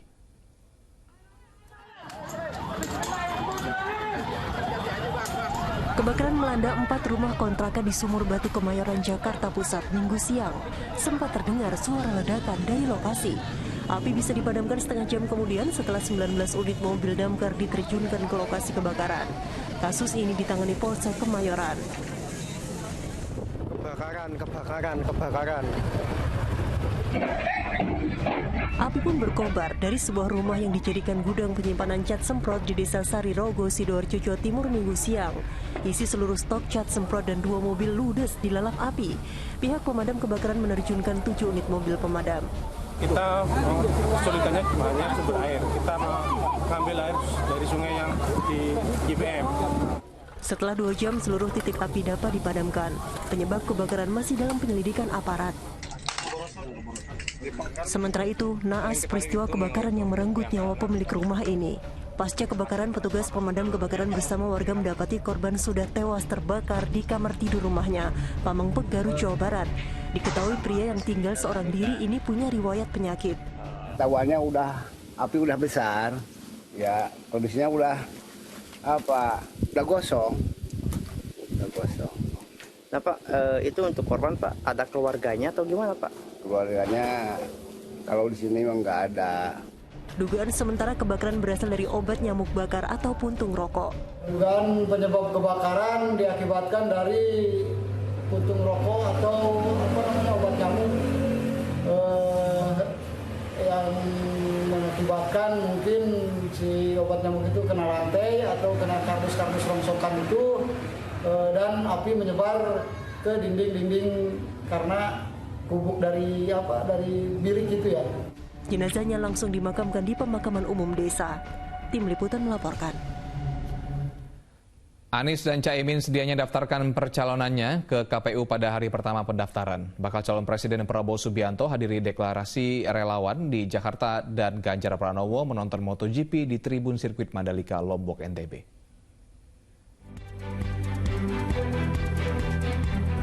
Kebakaran melanda 4 rumah kontrakan di Sumur Batu, Kemayoran, Jakarta Pusat Minggu siang. Sempat terdengar suara ledakan dari lokasi. Api bisa dipadamkan setengah jam kemudian setelah 19 unit mobil damkar diterjunkan ke lokasi kebakaran. Kasus ini ditangani Polsek Kemayoran. Kebakaran. Api pun berkobar dari sebuah rumah yang dijadikan gudang penyimpanan cat semprot di Desa Sari Rogo, Sidoarjo, Jawa Timur Minggu siang. Isi seluruh stok cat semprot dan 2 mobil ludes dilalap api. Pihak pemadam kebakaran menerjunkan 7 unit mobil pemadam. Kita kesulitannya hanya sumber air. Kita mengambil air dari sungai yang di JBM. Setelah 2 jam seluruh titik api dapat dipadamkan. Penyebab kebakaran masih dalam penyelidikan aparat. Sementara itu, naas peristiwa kebakaran yang merenggut nyawa pemilik rumah ini. Pasca kebakaran, petugas pemadam kebakaran bersama warga mendapati korban sudah tewas terbakar di kamar tidur rumahnya, Pamengpek, Garut, Jawa Barat. Diketahui pria yang tinggal seorang diri ini punya riwayat penyakit. Tawannya api udah besar, ya kondisinya udah gosong. Nah Pak, itu untuk korban Pak, ada keluarganya atau gimana Pak? Keluarganya kalau di sini memang nggak ada. Dugaan sementara kebakaran berasal dari obat nyamuk bakar atau puntung rokok. Dugaan penyebab kebakaran diakibatkan dari puntung rokok atau obat nyamuk yang mengakibatkan mungkin si obat nyamuk itu kena lantai atau kena kardus-kardus rongsokan itu dan api menyebar ke dinding-dinding karena kubuk dari bilik itu ya. Jenazahnya langsung dimakamkan di pemakaman umum desa. Tim Liputan melaporkan. Anies dan Caimin sedianya daftarkan percalonannya ke KPU pada hari pertama pendaftaran. Bakal calon Presiden Prabowo Subianto hadiri deklarasi relawan di Jakarta dan Ganjar Pranowo menonton MotoGP di Tribun Sirkuit Mandalika, Lombok, NTB.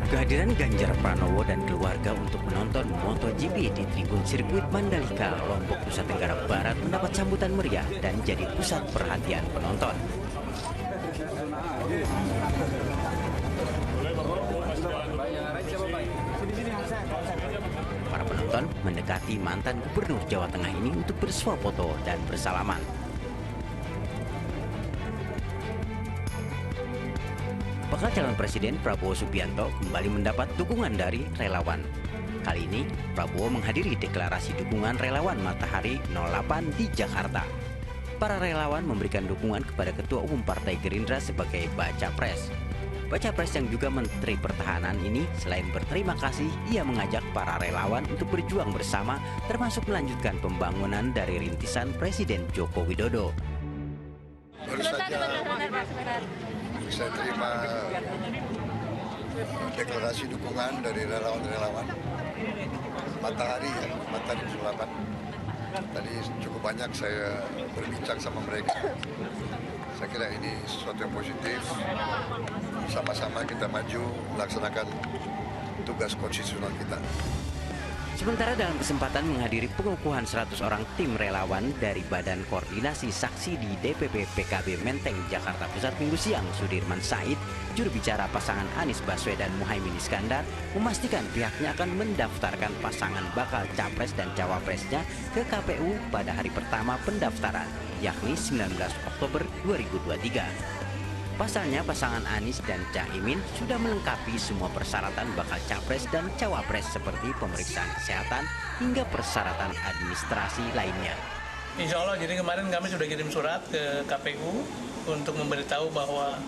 Kehadiran Ganjar Pranowo dan keluarga untuk menonton MotoGP di Tribun Sirkuit Mandalika, Lombok, Nusa Tenggara Barat mendapat sambutan meriah dan jadi pusat perhatian penonton. Para penonton mendekati mantan Gubernur Jawa Tengah ini untuk bersuah foto dan bersalaman. Bakal calon Presiden Prabowo Subianto kembali mendapat dukungan dari relawan. Kali ini, Prabowo menghadiri deklarasi dukungan relawan Matahari 08 di Jakarta. Para relawan memberikan dukungan kepada Ketua Umum Partai Gerindra sebagai Baca Pres. Baca Pres yang juga Menteri Pertahanan ini selain berterima kasih, ia mengajak para relawan untuk berjuang bersama termasuk melanjutkan pembangunan dari rintisan Presiden Joko Widodo. Saya terima deklarasi dukungan dari relawan-relawan Matahari 08. Tadi cukup banyak saya berbincang sama mereka. Saya kira ini sesuatu yang positif. Sama-sama kita maju, laksanakan tugas konstitusional kita. Sementara dalam kesempatan menghadiri pengukuhan 100 orang tim relawan dari Badan Koordinasi Saksi di DPP PKB Menteng, Jakarta Pusat Minggu siang, Sudirman Said, juru bicara pasangan Anies Baswedan Muhaimin Iskandar, memastikan pihaknya akan mendaftarkan pasangan bakal capres dan cawapresnya ke KPU pada hari pertama pendaftaran, yakni 19 Oktober 2023. Pasalnya, pasangan Anies dan Caimin sudah melengkapi semua persyaratan bakal capres dan cawapres seperti pemeriksaan kesehatan hingga persyaratan administrasi lainnya. Insya Allah, jadi kemarin kami sudah kirim surat ke KPU untuk memberitahu bahwa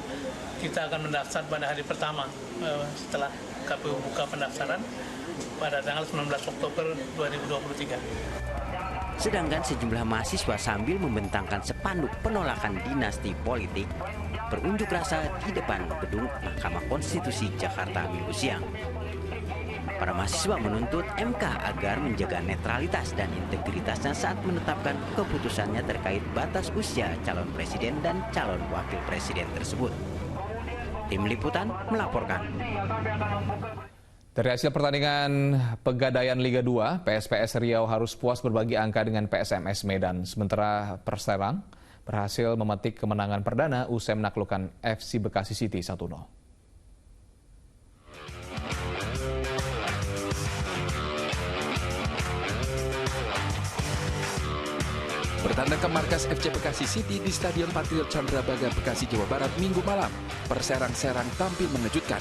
kita akan mendaftar pada hari pertama setelah KPU buka pendaftaran pada tanggal 19 Oktober 2023. Sedangkan sejumlah mahasiswa sambil membentangkan spanduk penolakan dinasti politik berunjuk rasa di depan gedung Mahkamah Konstitusi Jakarta Minggu siang. Para mahasiswa menuntut MK agar menjaga netralitas dan integritasnya saat menetapkan keputusannya terkait batas usia calon presiden dan calon wakil presiden tersebut. Tim Liputan melaporkan. Dari hasil pertandingan Pegadaian Liga 2, PSPS Riau harus puas berbagi angka dengan PSMS Medan. Sementara Perserang berhasil memetik kemenangan perdana usai menaklukkan FC Bekasi City 1-0. Bertandang ke markas FC Bekasi City di Stadion Patriot Candrabaga, Bekasi, Jawa Barat, Minggu malam, Perserang-Serang tampil mengejutkan.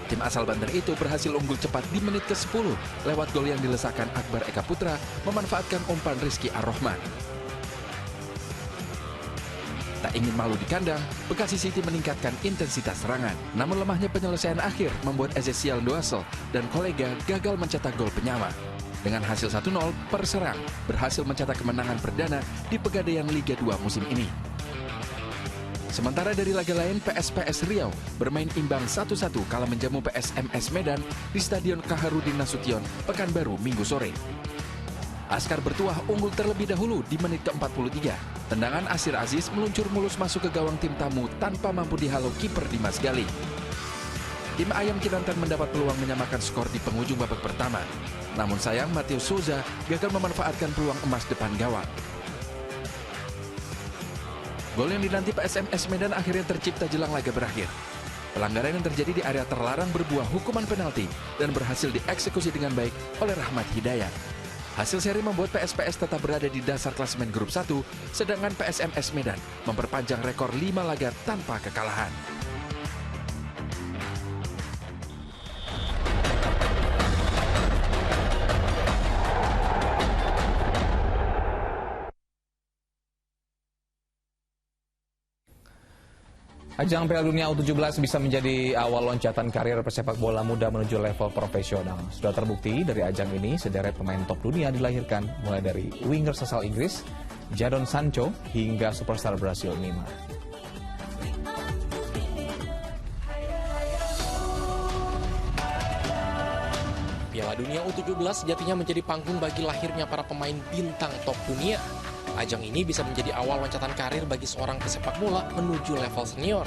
Tim asal Banten itu berhasil unggul cepat di menit ke-10 lewat gol yang dilesakan Akbar Eka Putra memanfaatkan umpan Rizky Ar-Rahman. Tak ingin malu di kandang, Bekasi City meningkatkan intensitas serangan. Namun lemahnya penyelesaian akhir membuat Ezekiel Doasel dan kolega gagal mencetak gol penyama. Dengan hasil 1-0, Perserang berhasil mencetak kemenangan perdana di Pegadaian Liga 2 musim ini. Sementara dari laga lain, PSPS Riau bermain imbang 1-1 kala menjamu PSMS Medan di Stadion Kaharudin Nasution, Pekanbaru, Minggu sore. Askar Bertuah unggul terlebih dahulu di menit ke-43. Tendangan Asir Aziz meluncur mulus masuk ke gawang tim tamu tanpa mampu dihalau kiper Dimas Gali. Tim Ayam Kinantan mendapat peluang menyamakan skor di penghujung babak pertama. Namun sayang, Mateus Souza gagal memanfaatkan peluang emas depan gawang. Gol yang dinanti PSMS Medan akhirnya tercipta jelang laga berakhir. Pelanggaran yang terjadi di area terlarang berbuah hukuman penalti dan berhasil dieksekusi dengan baik oleh Rahmat Hidayat. Hasil seri membuat PSPS tetap berada di dasar klasemen grup 1, sedangkan PSMS Medan memperpanjang rekor 5 laga tanpa kekalahan. Ajang Piala Dunia U17 bisa menjadi awal loncatan karir pesepak bola muda menuju level profesional. Sudah terbukti dari ajang ini, sederet pemain top dunia dilahirkan, mulai dari winger asal Inggris, Jadon Sancho, hingga superstar Brasil Neymar. Piala Dunia U17 sejatinya menjadi panggung bagi lahirnya para pemain bintang top dunia. Ajang ini bisa menjadi awal loncatan karir bagi seorang pesepak bola menuju level senior.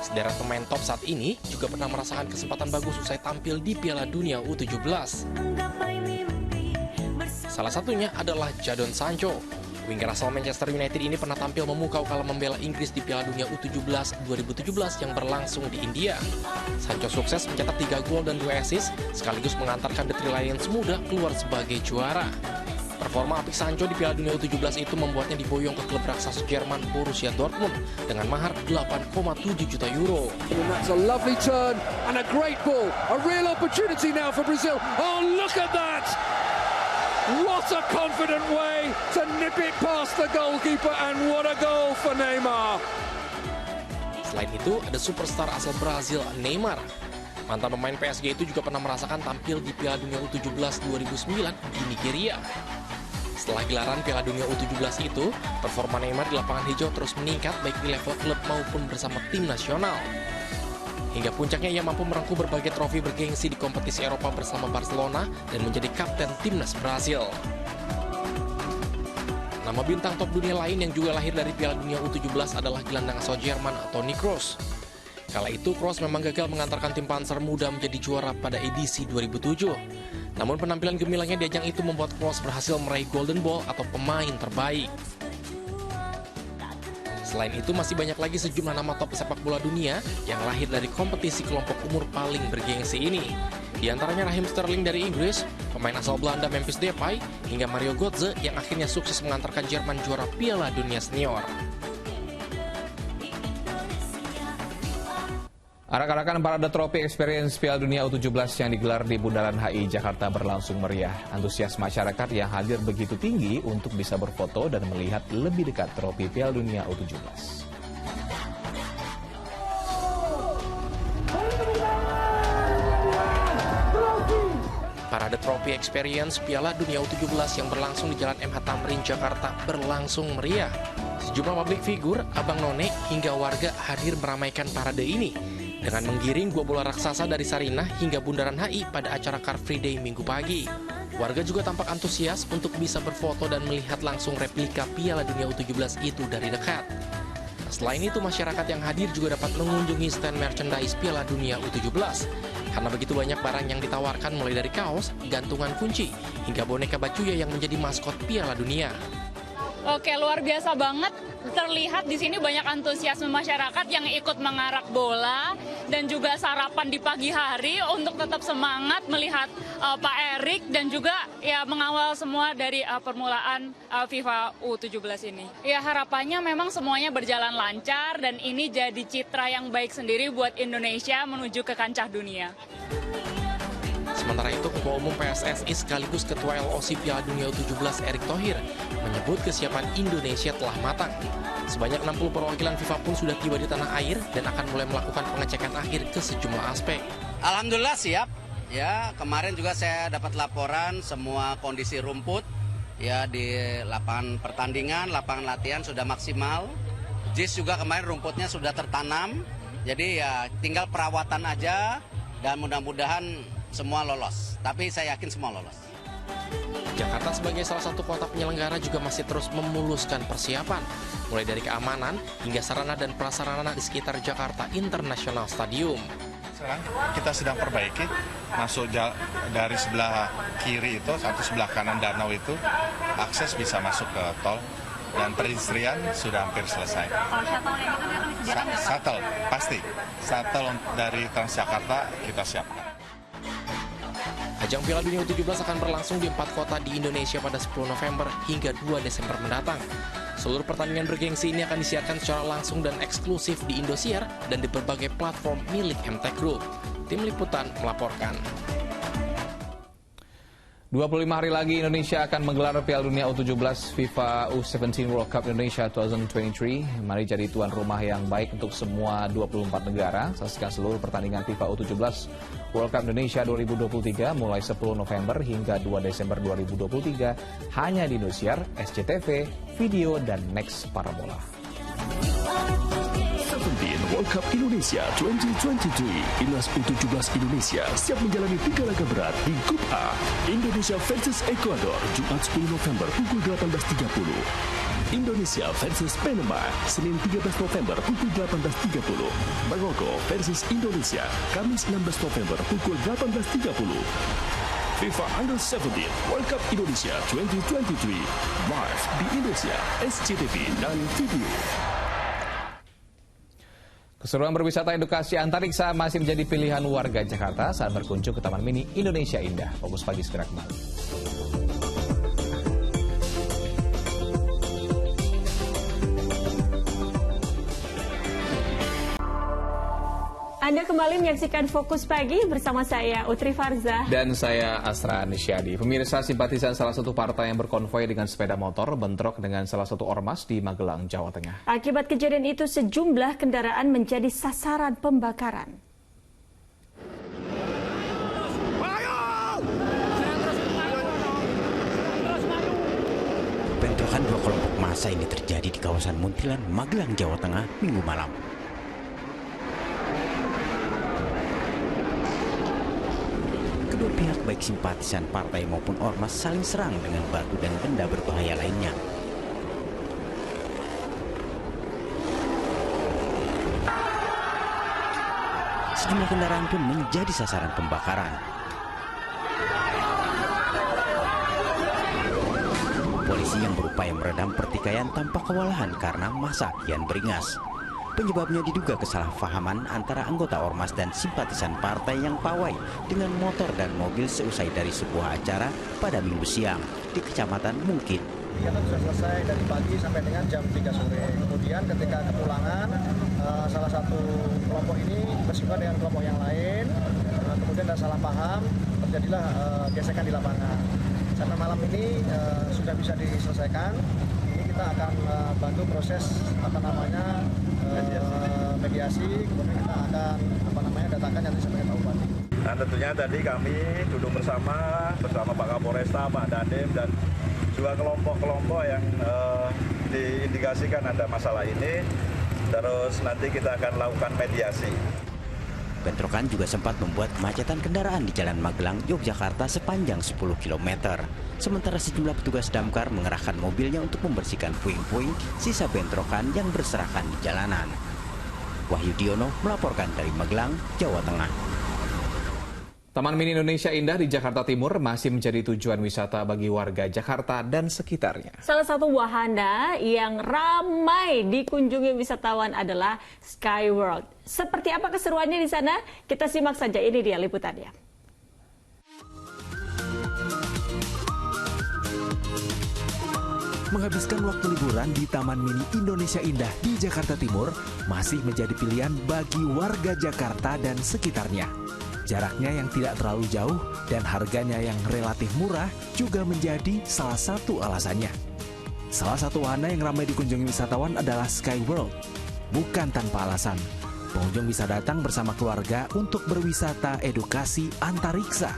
Sederet pemain top saat ini juga pernah merasakan kesempatan bagus usai tampil di Piala Dunia U17. Salah satunya adalah Jadon Sancho. Winger asal Manchester United ini pernah tampil memukau kala membela Inggris di Piala Dunia U17 2017 yang berlangsung di India. Sancho sukses mencetak 3 gol dan 2 assist, sekaligus mengantarkan The Three Lions muda keluar sebagai juara. Performa apik Sancho di Piala Dunia U17 itu membuatnya diboyong ke klub raksasa Jerman Borussia Dortmund dengan mahar 8,7 juta euro. And that's a lovely turn and a great ball. A real opportunity now for Brazil. Oh, look at that! What a confident way to nip it past the goalkeeper, and what a goal for Neymar. Selain itu, ada superstar asal Brazil, Neymar. Mantan pemain PSG itu juga pernah merasakan tampil di Piala Dunia U17 2009 di Nigeria. Setelah gelaran Piala Dunia U17 itu, performa Neymar di lapangan hijau terus meningkat baik di level klub maupun bersama tim nasional. Hingga puncaknya ia mampu merengkuh berbagai trofi bergengsi di kompetisi Eropa bersama Barcelona dan menjadi kapten timnas Brasil. Nama bintang top dunia lain yang juga lahir dari Piala Dunia U17 adalah gelandang asal Jerman Toni Kroos. Kala itu, Kroos memang gagal mengantarkan tim Panzer Muda menjadi juara pada edisi 2007. Namun penampilan gemilangnya di ajang itu membuat Kroos berhasil meraih Golden Ball atau pemain terbaik. Selain itu, masih banyak lagi sejumlah nama top sepak bola dunia yang lahir dari kompetisi kelompok umur paling bergengsi ini. Di antaranya Raheem Sterling dari Inggris, pemain asal Belanda Memphis Depay, hingga Mario Götze yang akhirnya sukses mengantarkan Jerman juara Piala Dunia Senior. Arak-arakan Parade Trofi Experience Piala Dunia U17 yang digelar di Bundaran HI Jakarta berlangsung meriah. Antusias masyarakat yang hadir begitu tinggi untuk bisa berfoto dan melihat lebih dekat trofi Piala Dunia U17. Parade Trofi Experience Piala Dunia U17 yang berlangsung di Jalan MH Tamrin, Jakarta berlangsung meriah. Sejumlah publik figur, abang none, hingga warga hadir meramaikan parade ini dengan menggiring 2 bola raksasa dari Sarinah hingga Bundaran HI pada acara Car Free Day Minggu pagi. Warga juga tampak antusias untuk bisa berfoto dan melihat langsung replika Piala Dunia U17 itu dari dekat. Selain itu, masyarakat yang hadir juga dapat mengunjungi stand merchandise Piala Dunia U17. Karena begitu banyak barang yang ditawarkan mulai dari kaos, gantungan kunci, hingga boneka Bacuya yang menjadi maskot Piala Dunia. Oke, luar biasa banget. Terlihat di sini banyak antusiasme masyarakat yang ikut mengarak bola dan juga sarapan di pagi hari untuk tetap semangat melihat Pak Erik dan juga ya mengawal semua dari permulaan FIFA U17 ini. Ya harapannya memang semuanya berjalan lancar dan ini jadi citra yang baik sendiri buat Indonesia menuju ke kancah dunia. Sementara itu, Ketua Umum PSSI sekaligus Ketua LOC Piala Dunia U17 Erick Thohir menyebut kesiapan Indonesia telah matang. Sebanyak 60 perwakilan FIFA pun sudah tiba di tanah air dan akan mulai melakukan pengecekan akhir ke sejumlah aspek. Alhamdulillah siap. Ya, kemarin juga saya dapat laporan semua kondisi rumput ya di lapangan pertandingan, lapangan latihan sudah maksimal. JIS juga kemarin rumputnya sudah tertanam. Jadi ya tinggal perawatan aja dan mudah-mudahan semua lolos, tapi saya yakin semua lolos. Jakarta sebagai salah satu kota penyelenggara juga masih terus memuluskan persiapan, mulai dari keamanan hingga sarana dan prasarana di sekitar Jakarta International Stadium. Sekarang kita sedang perbaiki, masuk dari sebelah kiri itu, satu sebelah kanan danau itu, akses bisa masuk ke tol, dan perindustrian sudah hampir selesai. Shuttle, pasti. Shuttle dari Transjakarta kita siapkan. Ajang Piala Dunia U17 akan berlangsung di 4 kota di Indonesia pada 10 November hingga 2 Desember mendatang. Seluruh pertandingan bergengsi ini akan disiarkan secara langsung dan eksklusif di Indosiar dan di berbagai platform milik MTech Group. Tim Liputan melaporkan. 25 hari lagi Indonesia akan menggelar Piala Dunia U17 FIFA U17 World Cup Indonesia 2023. Mari jadi tuan rumah yang baik untuk semua 24 negara. Saksikan seluruh pertandingan FIFA U17 World Cup Indonesia 2023 mulai 10 November hingga 2 Desember 2023 hanya di Indosiar, SCTV, Video, dan Next Parabola. World Cup Indonesia 2023. Timnas U17 Indonesia siap menjalani 3 laga berat di Grup A. Indonesia versus Ekuador Jumat 10 November pukul 18.30. Indonesia versus Panama Senin 13 November pukul 18.30. Maroko versus Indonesia Kamis 16 November pukul 18.30. FIFA Under 17 World Cup Indonesia 2023 live di Indonesia, SCTV dan Video. Keseruan berwisata edukasi antariksa masih menjadi pilihan warga Jakarta saat berkunjung ke Taman Mini Indonesia Indah. Fokus Pagi segera kembali. Anda kembali menyaksikan Fokus Pagi bersama saya Utri Farza. Dan saya Asra Nisyadi. Pemirsa, simpatisan salah satu partai yang berkonvoi dengan sepeda motor bentrok dengan salah satu ormas di Magelang, Jawa Tengah. Akibat kejadian itu sejumlah kendaraan menjadi sasaran pembakaran. Bentrokan dua kelompok massa ini terjadi di kawasan Muntilan, Magelang, Jawa Tengah, Minggu malam. Kedua pihak baik simpatisan partai maupun ormas saling serang dengan batu dan benda berbahaya lainnya. Sejumlah kendaraan pun menjadi sasaran pembakaran. Polisi yang berupaya meredam pertikaian tampak kewalahan karena massa kian beringas. Penyebabnya diduga kesalahpahaman antara anggota ormas dan simpatisan partai yang pawai dengan motor dan mobil seusai dari sebuah acara pada Minggu siang di Kecamatan Mungkin. Kegiatan sudah selesai dari pagi sampai dengan jam 3 sore. Kemudian ketika kepulangan, salah satu kelompok ini bersinggungan dengan kelompok yang lain. Kemudian ada salah paham, terjadilah gesekan di lapangan. Sampai malam ini sudah bisa diselesaikan. Ini kita akan bantu proses mediasi. Kemudian kita akan datangkan nanti sampai Pak Bupati. Nah, tentunya tadi kami duduk bersama Pak Kapolresta, Pak Dandim, dan juga kelompok-kelompok yang diindikasikan ada masalah ini. Terus nanti kita akan lakukan mediasi. Bentrokan juga sempat membuat kemacetan kendaraan di Jalan Magelang, Yogyakarta sepanjang 10 km. Sementara sejumlah petugas damkar mengerahkan mobilnya untuk membersihkan puing-puing sisa bentrokan yang berserakan di jalanan. Wahyu Diono melaporkan dari Magelang, Jawa Tengah. Taman Mini Indonesia Indah di Jakarta Timur masih menjadi tujuan wisata bagi warga Jakarta dan sekitarnya. Salah satu wahana yang ramai dikunjungi wisatawan adalah Sky World. Seperti apa keseruannya di sana? Kita simak saja, ini dia liputannya. Menghabiskan waktu liburan di Taman Mini Indonesia Indah di Jakarta Timur masih menjadi pilihan bagi warga Jakarta dan sekitarnya. Jaraknya yang tidak terlalu jauh dan harganya yang relatif murah juga menjadi salah satu alasannya. Salah satu wahana yang ramai dikunjungi wisatawan adalah Sky World. Bukan tanpa alasan, pengunjung bisa datang bersama keluarga untuk berwisata edukasi antariksa.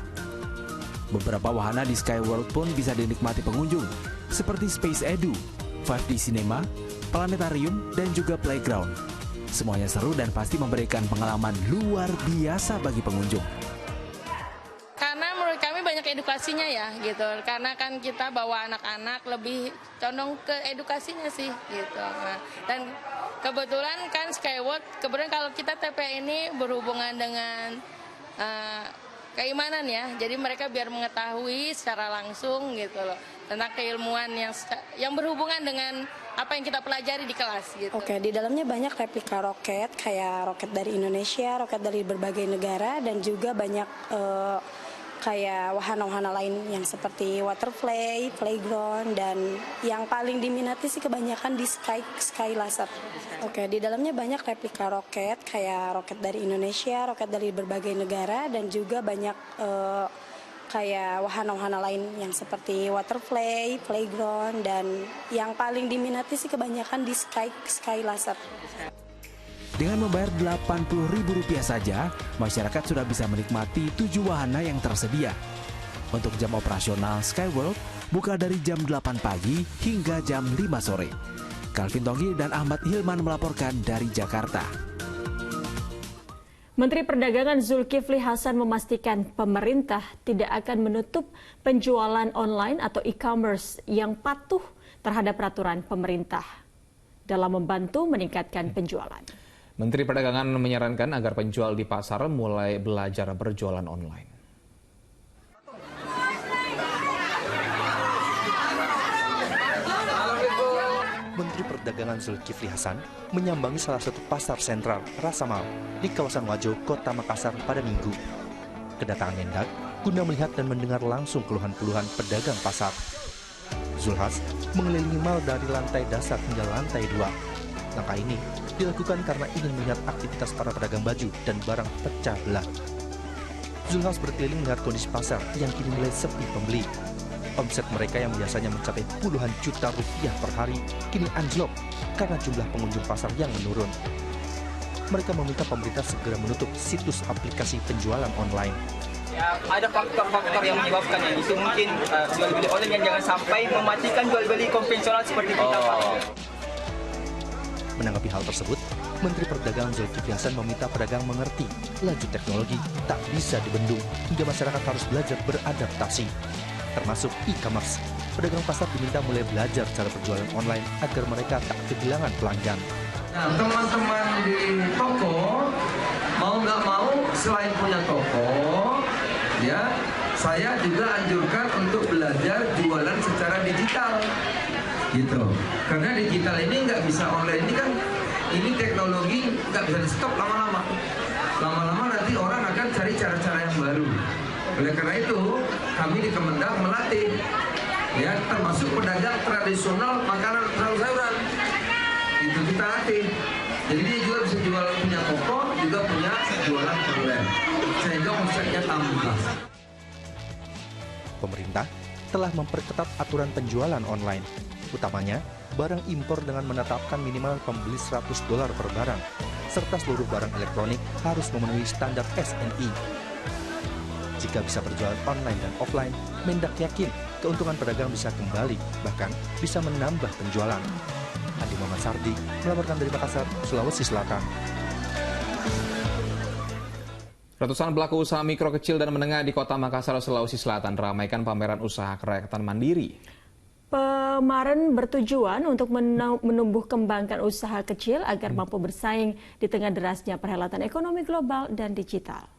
Beberapa wahana di Sky World pun bisa dinikmati pengunjung, seperti Space Edu, 5D Cinema, Planetarium, dan juga Playground. Semuanya seru dan pasti memberikan pengalaman luar biasa bagi pengunjung. Karena menurut kami banyak edukasinya ya gitu. Karena kan kita bawa anak-anak lebih condong ke edukasinya sih gitu. Nah, dan kebetulan kan Skyworld, kebetulan kalau kita TP ini berhubungan dengan keimanan ya. Jadi mereka biar mengetahui secara langsung gitu loh tentang keilmuan yang berhubungan dengan apa yang kita pelajari di kelas gitu. Oke, di dalamnya banyak replika roket, kayak roket dari Indonesia, roket dari berbagai negara, dan juga banyak kayak wahana-wahana lain yang seperti waterplay, playground, dan yang paling diminati sih kebanyakan di sky laser. Oke, di dalamnya banyak replika roket, kayak roket dari Indonesia, roket dari berbagai negara, dan juga banyak kayak wahana-wahana lain yang seperti waterplay, playground, dan yang paling diminati sih kebanyakan di sky laser. Dengan membayar Rp80.000 saja, masyarakat sudah bisa menikmati 7 wahana yang tersedia. Untuk jam operasional Sky World buka dari jam 8 pagi hingga jam 5 sore. Calvin Tonggi dan Ahmad Hilman melaporkan dari Jakarta. Menteri Perdagangan Zulkifli Hasan memastikan pemerintah tidak akan menutup penjualan online atau e-commerce yang patuh terhadap peraturan pemerintah dalam membantu meningkatkan penjualan. Menteri Perdagangan menyarankan agar penjual di pasar mulai belajar berjualan online. Menteri Perdagangan Zulkifli Hasan menyambangi salah satu pasar sentral Rasamal di kawasan Wajo, Kota Makassar pada Minggu. Kedatangan Mendak guna melihat dan mendengar langsung keluhan-keluhan pedagang pasar. Zulhas mengelilingi mal dari lantai dasar hingga lantai 2. Langkah ini dilakukan karena ingin melihat aktivitas para pedagang baju dan barang pecah belah. Zulhas berkeliling melihat kondisi pasar yang kini mulai sepi pembeli. Omset mereka yang biasanya mencapai puluhan juta rupiah per hari kini anjlok karena jumlah pengunjung pasar yang menurun. Mereka meminta pemerintah segera menutup situs aplikasi penjualan online. Ya, ada faktor-faktor yang menyebabkannya. Itu mungkin jual beli online yang jangan sampai mematikan jual beli konvensional seperti kita, Pak. Menanggapi hal tersebut, Menteri Perdagangan Zulkifli Hasan meminta pedagang mengerti laju teknologi tak bisa dibendung hingga masyarakat harus belajar beradaptasi. Termasuk e-commerce. Pedagang pasar diminta mulai belajar cara berjualan online agar mereka tak kehilangan pelanggan. Nah, teman-teman di toko mau nggak mau selain punya toko, ya saya juga anjurkan untuk belajar jualan secara digital, gitu. Karena digital ini nggak bisa online, ini teknologi nggak bisa di stop lama-lama. Lama-lama nanti orang akan cari cara-cara yang baru. Oleh karena itu kami di Kemendak melatih, ya termasuk pedagang tradisional makanan sayur-sayuran, itu kita latih. Jadi dia juga bisa jual punya toko, juga punya jualan online, sehingga omsetnya tambah. Pemerintah telah memperketat aturan penjualan online, utamanya barang impor dengan menetapkan minimal pembeli $100 per barang, serta seluruh barang elektronik harus memenuhi standar SNI. Jika bisa berjualan online dan offline, Mendak yakin keuntungan pedagang bisa kembali, bahkan bisa menambah penjualan. Andi Muhammad Sardi melaporkan dari Makassar, Sulawesi Selatan. Ratusan pelaku usaha mikro kecil dan menengah di Kota Makassar, Sulawesi Selatan ramaikan pameran usaha kerakyatan mandiri. Pameran bertujuan untuk menumbuh kembangkan usaha kecil agar mampu bersaing di tengah derasnya perhelatan ekonomi global dan digital.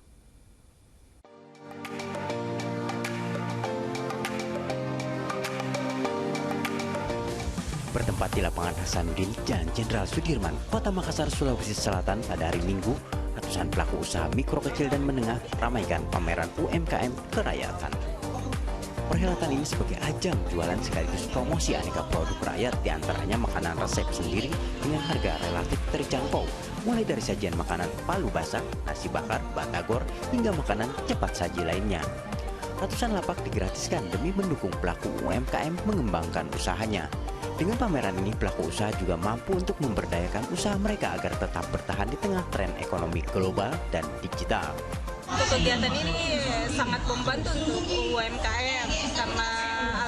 Bertempat di lapangan Hasanuddin, Jalan Jenderal Sudirman, Kota Makassar, Sulawesi Selatan pada hari Minggu, ratusan pelaku usaha mikro kecil dan menengah ramaikan pameran UMKM kerakyatan. Perhelatan ini sebagai ajang jualan sekaligus promosi aneka produk rakyat, diantaranya makanan resep sendiri dengan harga relatif terjangkau, mulai dari sajian makanan palu basah, nasi bakar, batagor, hingga makanan cepat saji lainnya. Ratusan lapak digratiskan demi mendukung pelaku UMKM mengembangkan usahanya. Dengan pameran ini, pelaku usaha juga mampu untuk memberdayakan usaha mereka agar tetap bertahan di tengah tren ekonomi global dan digital. Untuk kegiatan ini sangat membantu untuk UMKM karena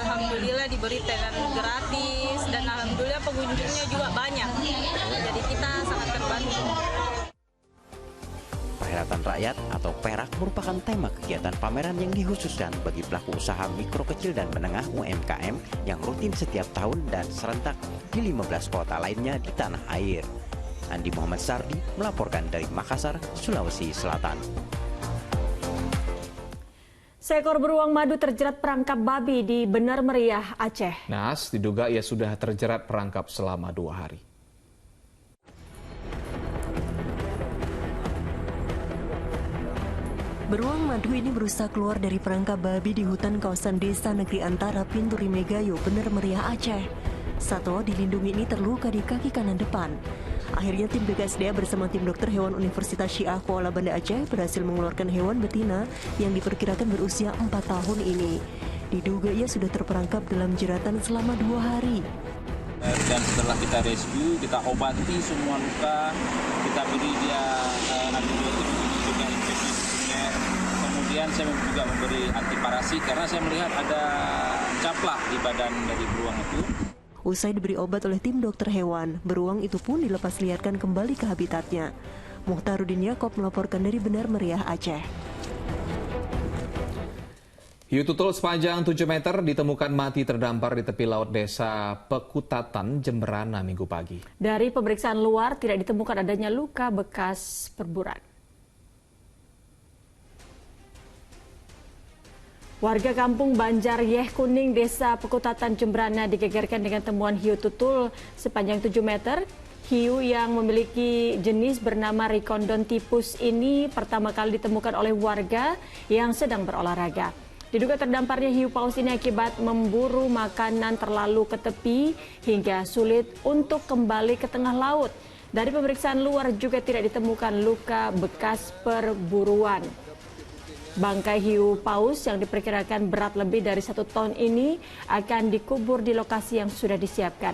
alhamdulillah diberi tenan gratis dan alhamdulillah pengunjungnya juga banyak. Jadi kita sangat terbantu. Perhelatan Rakyat atau Perak merupakan tema kegiatan pameran yang dikhususkan bagi pelaku usaha mikro kecil dan menengah UMKM yang rutin setiap tahun dan serentak di 15 kota lainnya di tanah air. Andi Muhammad Sardi melaporkan dari Makassar, Sulawesi Selatan. Seekor beruang madu terjerat perangkap babi di Benar Meriah, Aceh. Naas diduga ia sudah terjerat perangkap selama 2 hari. Beruang madu ini berusaha keluar dari perangkap babi di hutan kawasan Desa Negeri Antara Pinturi Megayo, Benar Meriah, Aceh. Satwa dilindungi ini terluka di kaki kanan depan. Akhirnya tim BKSDA bersama tim dokter hewan Universitas Syiah Kuala Banda Aceh berhasil mengeluarkan hewan betina yang diperkirakan berusia 4 tahun ini. Diduga ia sudah terperangkap dalam jeratan selama 2 hari. Dan setelah kita rescue, kita obati semua luka, kita beri dia antibiotik juga infeksi kunyit. Kemudian saya juga memberi antiparasit karena saya melihat ada caplak di badan dari beruang itu. Usai diberi obat oleh tim dokter hewan, beruang itu pun dilepas liarkan kembali ke habitatnya. Muhtarudin Yakob melaporkan dari Benar Meriah, Aceh. Hiu tutul sepanjang 7 meter ditemukan mati terdampar di tepi laut Desa Pekutatan, Jemberana, Minggu pagi. Dari pemeriksaan luar tidak ditemukan adanya luka bekas perburuan. Warga kampung Banjar Yeh Kuning, Desa Pekutatan, Jemberana digegerkan dengan temuan hiu tutul sepanjang 7 meter. Hiu yang memiliki jenis bernama Ricondontypus ini pertama kali ditemukan oleh warga yang sedang berolahraga. Diduga terdamparnya hiu paus ini akibat memburu makanan terlalu ke tepi hingga sulit untuk kembali ke tengah laut. Dari pemeriksaan luar juga tidak ditemukan luka bekas perburuan. Bangkai hiu paus yang diperkirakan berat lebih dari 1 ton ini akan dikubur di lokasi yang sudah disiapkan.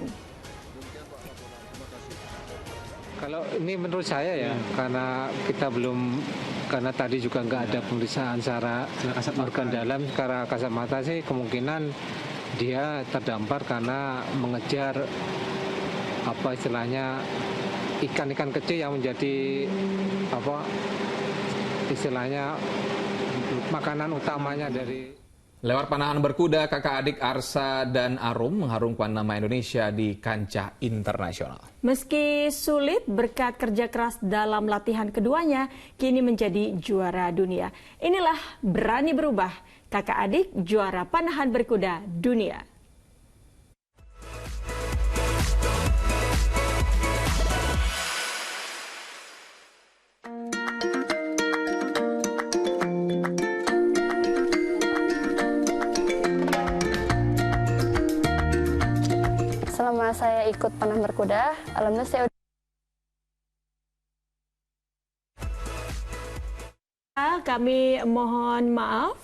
Kalau ini menurut saya ya, karena tadi juga nggak ada pemeriksaan secara organ dalam, secara kasat mata sih kemungkinan dia terdampar karena mengejar istilahnya ikan-ikan kecil yang menjadi istilahnya makanan utamanya dari. Lewat panahan berkuda, kakak adik Arsa dan Arum mengharumkan nama Indonesia di kancah internasional. Meski sulit, berkat kerja keras dalam latihan keduanya, kini menjadi juara dunia. Inilah Berani Berubah, kakak adik juara panahan berkuda dunia. Selama saya ikut panahan berkuda, alhamdulillah saya Kami mohon maaf.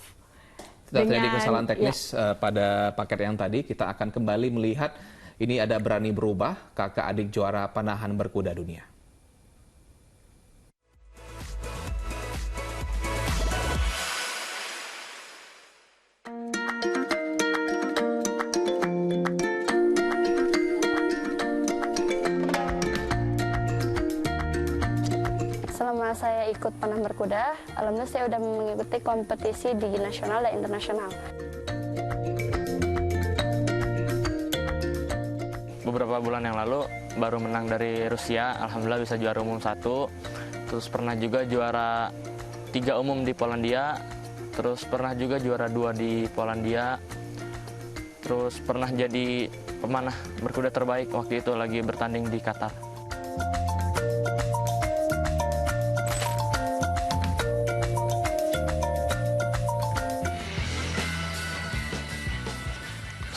Terjadi kesalahan teknis pada paket yang tadi. Kita akan kembali melihat ini ada Berani Berubah, kakak adik juara panahan berkuda dunia. Selama saya ikut panahan berkuda, alhamdulillah saya sudah mengikuti kompetisi di nasional dan internasional. Beberapa bulan yang lalu baru menang dari Rusia, alhamdulillah bisa juara umum 1. Terus pernah juga juara 3 umum di Polandia. Terus pernah juga juara 2 di Polandia. Terus pernah jadi pemanah berkuda terbaik waktu itu lagi bertanding di Qatar.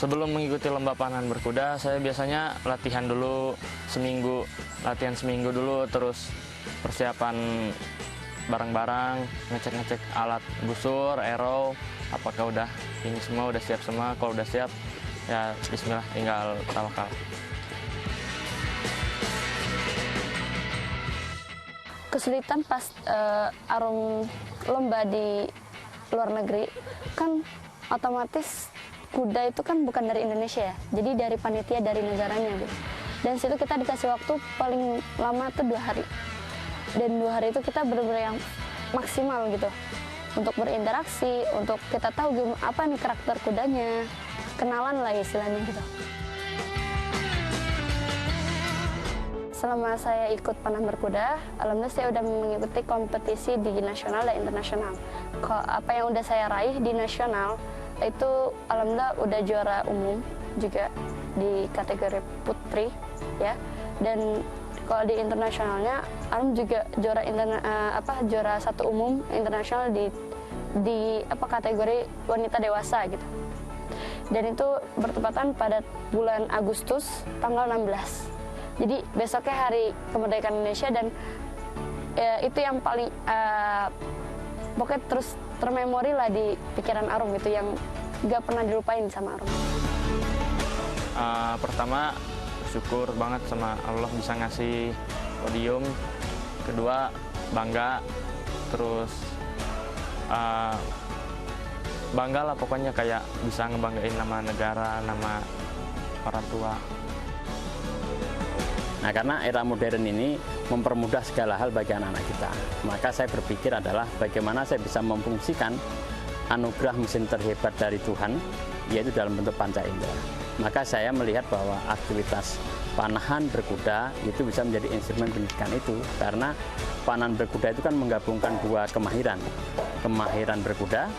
Sebelum mengikuti lomba panahan berkuda, saya biasanya latihan dulu seminggu, dulu, terus persiapan barang-barang, ngecek-ngecek alat busur, arrow, apakah udah ini semua udah siap semua. Kalau udah siap, ya bismillah tinggal tawakal. Kesulitan pas Arum lomba di luar negeri, kan otomatis kuda itu kan bukan dari Indonesia ya, jadi dari panitia dari negaranya gitu. Dan situ kita dikasih waktu paling lama tuh 2 hari. Dan 2 hari itu kita benar-benar yang maksimal gitu untuk berinteraksi, untuk kita tahu apa nih karakter kudanya, kenalan lah istilahnya gitu. Selama saya ikut panahan berkuda, alhamdulillah saya udah mengikuti kompetisi di nasional dan internasional. Apa yang udah saya raih di nasional itu alhamdulillah udah juara umum juga di kategori putri ya. Dan kalau di internasionalnya Arum juga juara juara 1 umum internasional di kategori wanita dewasa gitu. Dan itu bertepatan pada bulan Agustus tanggal 16. Jadi besoknya hari kemerdekaan Indonesia, dan itu yang paling pokoknya terus termemori lah di pikiran Arum, itu yang gak pernah dilupain sama Arum. Pertama, bersyukur banget sama Allah bisa ngasih podium. Kedua, bangga. Terus bangga lah pokoknya, kayak bisa ngebanggain nama negara, nama orang tua. Nah, karena era modern ini mempermudah segala hal bagi anak-anak kita. Maka saya berpikir adalah bagaimana saya bisa memfungsikan anugerah mesin terhebat dari Tuhan, yaitu dalam bentuk panca indera. Maka saya melihat bahwa aktivitas panahan berkuda itu bisa menjadi instrumen pendidikan itu, karena panahan berkuda itu kan menggabungkan 2 kemahiran. Kemahiran berkuda,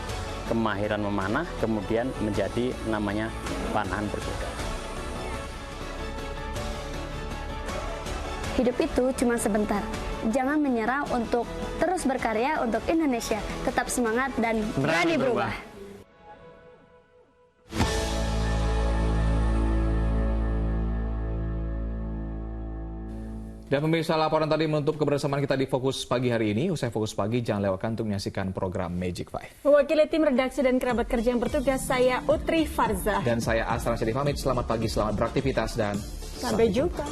kemahiran memanah, kemudian menjadi namanya panahan berkuda. Hidup itu cuma sebentar. Jangan menyerah untuk terus berkarya untuk Indonesia. Tetap semangat dan berani berubah. Dan pemirsa, laporan tadi menutup kebersamaan kita di Fokus Pagi hari ini. Usai Fokus Pagi, jangan lewatkan untuk menyaksikan program Magic 5. Mewakili tim redaksi dan kerabat kerja yang bertugas, saya Utri Farzah. Dan saya Asra Syarif pamit. Selamat pagi, selamat beraktivitas, dan sampai jumpa.